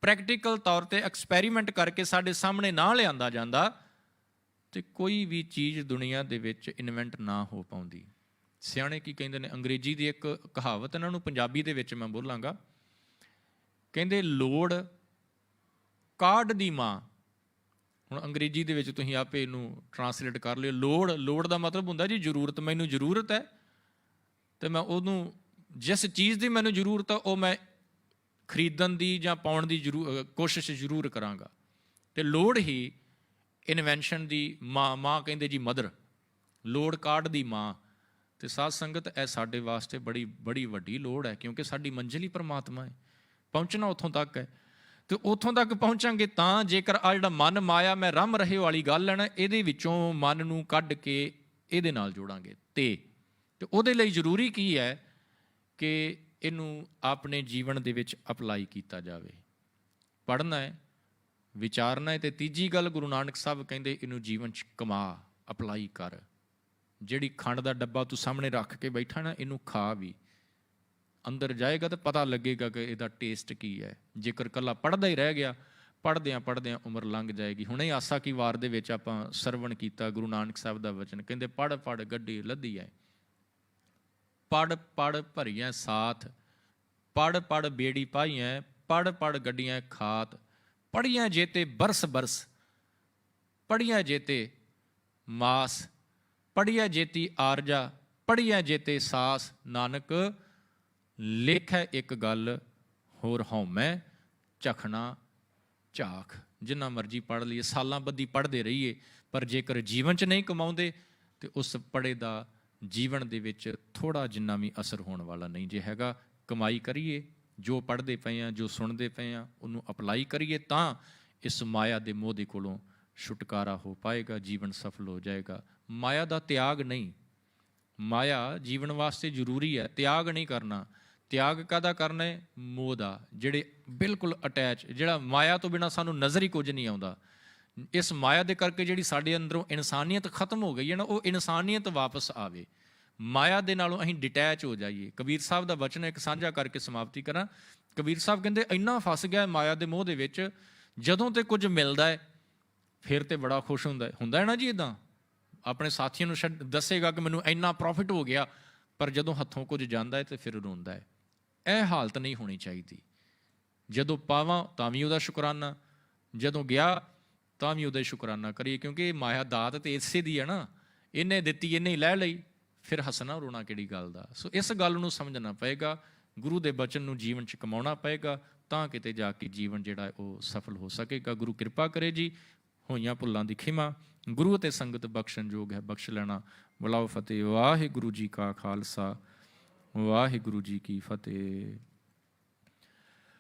ਪ੍ਰੈਕਟੀਕਲ ਤੌਰ 'ਤੇ ਐਕਸਪੈਰੀਮੈਂਟ ਕਰਕੇ ਸਾਡੇ ਸਾਹਮਣੇ ਨਾ ਲਿਆਂਦਾ ਜਾਂਦਾ ਤੇ ਕੋਈ ਵੀ ਚੀਜ਼ ਦੁਨੀਆ ਦੇ ਵਿੱਚ ਇਨਵੈਂਟ ਨਾ ਹੋ ਪਾਉਂਦੀ। ਸਿਆਣੇ ਕੀ ਕਹਿੰਦੇ ਨੇ, ਅੰਗਰੇਜ਼ੀ ਦੀ ਇੱਕ ਕਹਾਵਤ, ਇਹਨਾਂ ਨੂੰ ਪੰਜਾਬੀ ਦੇ ਵਿੱਚ ਮੈਂ ਬੋਲਾਂਗਾ। ਕਹਿੰਦੇ ਲੋੜ ਕਾਢ ਦੀ ਮਾਂ। ਹੁਣ ਅੰਗਰੇਜ਼ੀ ਦੇ ਵਿੱਚ ਤੁਸੀਂ ਆਪੇ ਇਹਨੂੰ ਟਰਾਂਸਲੇਟ ਕਰ ਲਿਓ। ਲੋੜ ਦਾ ਮਤਲਬ ਹੁੰਦਾ ਜੀ ਜ਼ਰੂਰਤ। ਮੈਨੂੰ ਜ਼ਰੂਰਤ ਹੈ ਤੇ ਮੈਂ ਉਹਨੂੰ, ਜਿਸ ਚੀਜ਼ ਦੀ ਮੈਨੂੰ ਜ਼ਰੂਰਤ ਆ ਉਹ ਮੈਂ ਖਰੀਦਣ ਦੀ ਜਾਂ ਪਾਉਣ ਦੀ ਕੋਸ਼ਿਸ਼ ਜ਼ਰੂਰ ਕਰਾਂਗਾ। ਤੇ ਲੋੜ ਹੀ ਇਨਵੈਂਸ਼ਨ ਦੀ ਮਾਂ ਕਹਿੰਦੇ ਜੀ, ਮਦਰ। ਲੋੜ ਕਾਢ ਦੀ ਮਾਂ। ਤੇ ਸਾਧ ਸੰਗਤ, ਇਹ ਸਾਡੇ ਵਾਸਤੇ ਬੜੀ ਵੱਡੀ ਲੋੜ ਹੈ, ਕਿਉਂਕਿ ਸਾਡੀ ਮੰਜ਼ਿਲ ਹੀ ਪਰਮਾਤਮਾ ਹੈ। ਪਹੁੰਚਣਾ ਉੱਥੋਂ ਤੱਕ ਹੈ ਤੇ ਉੱਥੋਂ ਤੱਕ ਪਹੁੰਚਾਂਗੇ ਤਾਂ ਜੇਕਰ ਆ ਜਿਹੜਾ ਮਨ ਮਾਇਆ ਮੈਂ ਰਮ ਰਹੇ ਵਾਲੀ ਗੱਲ ਹੈ ਨਾ, ਇਹਦੇ ਵਿੱਚੋਂ ਮਨ ਨੂੰ ਕੱਢ ਕੇ ਇਹਦੇ ਨਾਲ ਜੋੜਾਂਗੇ। ਤੇ ਉਹਦੇ ਲਈ ਜ਼ਰੂਰੀ ਕੀ ਹੈ ਕਿ ਇਹਨੂੰ ਆਪਣੇ ਜੀਵਨ ਦੇ ਵਿੱਚ ਅਪਲਾਈ ਕੀਤਾ ਜਾਵੇ। ਪੜ੍ਹਨਾ ਹੈ, ਵਿਚਾਰਨਾ ਹੈ, ਤੇ ਤੀਜੀ ਗੱਲ ਗੁਰੂ ਨਾਨਕ ਸਾਹਿਬ ਕਹਿੰਦੇ ਇਹਨੂੰ ਜੀਵਨ 'ਚ ਕਮਾ, ਅਪਲਾਈ ਕਰ। ਜਿਹੜੀ ਖੰਡ ਦਾ ਡੱਬਾ ਤੂੰ ਸਾਹਮਣੇ ਰੱਖ ਕੇ ਬੈਠਾ ਨਾ, ਇਹਨੂੰ ਖਾ ਵੀ। ਅੰਦਰ ਜਾਏਗਾ ਤਾਂ ਪਤਾ ਲੱਗੇਗਾ ਕਿ ਇਹਦਾ ਟੇਸਟ ਕੀ ਹੈ। ਜੇਕਰ ਇਕੱਲਾ ਪੜ੍ਹਦਾ ਹੀ ਰਹਿ ਗਿਆ, ਪੜ੍ਹਦਿਆਂ ਉਮਰ ਲੰਘ ਜਾਏਗੀ। ਹੁਣੇ ਆਸਾ ਕੀ ਵਾਰ ਦੇ ਵਿੱਚ ਆਪਾਂ ਸਰਵਣ ਕੀਤਾ ਗੁਰੂ ਨਾਨਕ ਸਾਹਿਬ ਦਾ ਵਚਨ। ਕਹਿੰਦੇ ਪੜ੍ਹ ਗੱਡੀ ਲੱਦੀ ਹੈ, ਪੜ੍ਹ ਭਰੀਆਂ ਸਾਥ, ਪੜ੍ਹ ਬੇੜੀ ਪਾਈਆਂ, ਪੜ੍ਹ ਗੱਡੀਆਂ ਖਾਤ, ਪੜ੍ਹੀਆਂ ਜੇਤੇ ਬਰਸ ਪੜ੍ਹੀਆਂ ਜੇਤੇ ਮਾਸ, ਪੜ੍ਹੀਆਂ ਜੇਤੀ ਆਰਜਾ, ਪੜ੍ਹੀਆਂ ਜੇਤੇ ਸਾਸ। ਨਾਨਕ ਲੇਖੈ ਇੱਕ ਗੱਲ ਹੋਰ ਹਉਮੈ ਝਖਣਾ ਝਾਖ। ਜਿੰਨਾ ਮਰਜ਼ੀ ਪੜ੍ਹ ਲਈਏ, ਸਾਲਾਂ ਬੱਧੀ ਪੜ੍ਹਦੇ ਰਹੀਏ, ਪਰ ਜੇਕਰ ਜੀਵਨ 'ਚ ਨਹੀਂ ਕਮਾਉਂਦੇ ਤੇ ਉਸ ਪੜ੍ਹੇ ਦਾ ਜੀਵਨ ਦੇ ਵਿੱਚ ਥੋੜ੍ਹਾ ਜਿੰਨਾ ਵੀ ਅਸਰ ਹੋਣ ਵਾਲਾ ਨਹੀਂ। ਜੇ ਹੈਗਾ, ਕਮਾਈ ਕਰੀਏ, ਜੋ ਪੜ੍ਹਦੇ ਪਏ ਹਾਂ, ਜੋ ਸੁਣਦੇ ਪਏ ਹਾਂ, ਉਹਨੂੰ ਅਪਲਾਈ ਕਰੀਏ ਤਾਂ ਇਸ ਮਾਇਆ ਦੇ ਮੋਹ ਦੇ ਕੋਲੋਂ ਛੁਟਕਾਰਾ ਹੋ ਪਾਏਗਾ, ਜੀਵਨ ਸਫਲ ਹੋ ਜਾਏਗਾ। ਮਾਇਆ ਦਾ ਤਿਆਗ ਨਹੀਂ। ਮਾਇਆ ਜੀਵਨ ਵਾਸਤੇ ਜ਼ਰੂਰੀ ਹੈ, ਤਿਆਗ ਨਹੀਂ ਕਰਨਾ। ਤਿਆਗ ਕਾਹਦਾ ਕਰਨਾ ਹੈ? ਮੋਹ ਦਾ। ਜਿਹੜੇ ਬਿਲਕੁਲ ਅਟੈਚ, ਜਿਹੜਾ ਮਾਇਆ ਤੋਂ ਬਿਨਾਂ ਸਾਨੂੰ ਨਜ਼ਰ ਹੀ ਕੁਝ ਨਹੀਂ ਆਉਂਦਾ। ਇਸ ਮਾਇਆ ਦੇ ਕਰਕੇ ਜਿਹੜੀ ਸਾਡੇ ਅੰਦਰੋਂ ਇਨਸਾਨੀਅਤ ਖਤਮ ਹੋ ਗਈ ਹੈ ਨਾ, ਉਹ ਇਨਸਾਨੀਅਤ ਵਾਪਸ ਆਵੇ। ਮਾਇਆ ਦੇ ਨਾਲੋਂ ਅਸੀਂ ਡਿਟੈਚ ਹੋ ਜਾਈਏ। ਕਬੀਰ ਸਾਹਿਬ ਦਾ ਵਚਨ ਇੱਕ ਸਾਂਝਾ ਕਰਕੇ ਸਮਾਪਤੀ ਕਰਾਂ। ਕਬੀਰ ਸਾਹਿਬ ਕਹਿੰਦੇ ਇੰਨਾ ਫਸ ਗਿਆ ਮਾਇਆ ਦੇ ਮੋਹ ਦੇ ਵਿੱਚ, ਜਦੋਂ ਤੇ ਕੁਝ ਮਿਲਦਾ ਹੈ ਫਿਰ ਤੇ ਬੜਾ ਖੁਸ਼ ਹੁੰਦਾ ਹੈ ਨਾ ਜੀ। ਇੱਦਾਂ ਆਪਣੇ ਸਾਥੀਆਂ ਨੂੰ ਦੱਸੇਗਾ ਕਿ ਮੈਨੂੰ ਇੰਨਾ ਪ੍ਰੋਫਿਟ ਹੋ ਗਿਆ, ਪਰ ਜਦੋਂ ਹੱਥੋਂ ਕੁਝ ਜਾਂਦਾ ਹੈ ਤੇ ਫਿਰ ਰੋਂਦਾ ਹੈ। ਇਹ ਹਾਲਤ ਨਹੀਂ ਹੋਣੀ ਚਾਹੀਦੀ। ਜਦੋਂ ਪਾਵਾਂ ਤਾਂ ਵੀ ਉਹਦਾ ਸ਼ੁਕਰਾਨਾ, ਜਦੋਂ ਗਿਆ ਤਾਂ ਵੀ ਉਹਦਾ ਸ਼ੁਕਰਾਨਾ ਕਰੀਏ, ਕਿਉਂਕਿ ਮਾਇਆ ਦਾਤ ਤੇ ਇਸੇ ਦੀ ਹੈ ਨਾ। ਇਹਨੇ ਦਿੱਤੀ, ਇਹਨੇ ਹੀ ਲੈ ਲਈ, ਫਿਰ ਹੱਸਣਾ ਰੋਣਾ ਕਿਹੜੀ ਗੱਲ ਦਾ। ਸੋ ਇਸ ਗੱਲ ਨੂੰ ਸਮਝਣਾ ਪਏਗਾ, ਗੁਰੂ ਦੇ ਬਚਨ ਨੂੰ ਜੀਵਨ 'ਚ ਕਮਾਉਣਾ ਪਏਗਾ, ਤਾਂ ਕਿਤੇ ਜਾ ਕੇ ਜੀਵਨ ਜਿਹੜਾ ਉਹ ਸਫਲ ਹੋ ਸਕੇਗਾ। ਗੁਰੂ ਕਿਰਪਾ ਕਰੇ ਜੀ। ਹੋਈਆਂ ਭੁੱਲਾਂ ਦੀ ਖਿਮਾ, ਗੁਰੂ ਅਤੇ ਸੰਗਤ ਬਖਸ਼ਣ ਯੋਗ ਹੈ, ਬਖਸ਼ ਲੈਣਾ। ਬੁਲਾਓ ਫਤਿਹ। ਵਾਹਿਗੁਰੂ ਜੀ ਕਾ ਖਾਲਸਾ, ਵਾਹਿਗੁਰੂ ਜੀ ਕੀ ਫਤਿਹ।